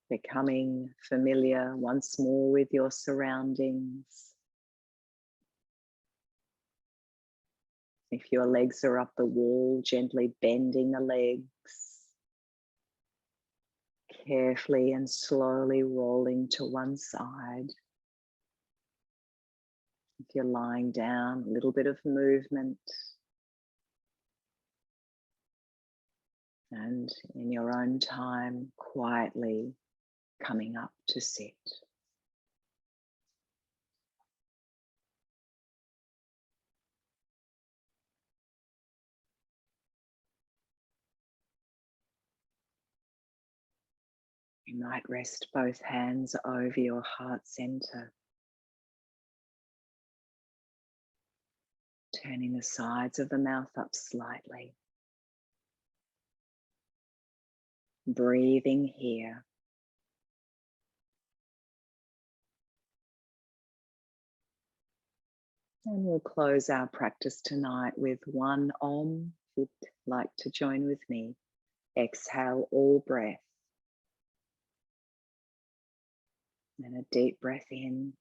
S1: Becoming familiar once more with your surroundings. If your legs are up the wall, gently bending the legs. Carefully and slowly rolling to one side. If you're lying down, a little bit of movement. And in your own time, quietly coming up to sit. You might rest both hands over your heart center. Turning the sides of the mouth up slightly. Breathing here. And we'll close our practice tonight with one Om. If you'd like to join with me. Exhale all breath. And a deep breath in.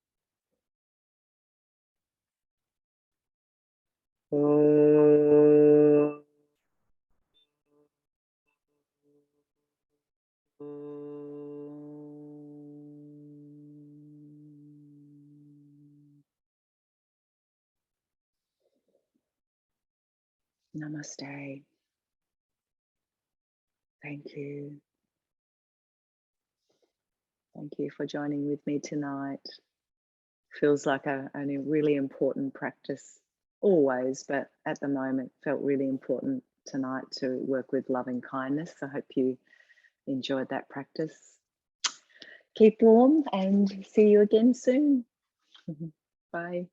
S1: Namaste. Thank you. Thank you for joining with me tonight. Feels like a really important practice always, but at the moment felt really important tonight to work with loving kindness. I hope you enjoyed that practice. Keep warm and see you again soon. Bye.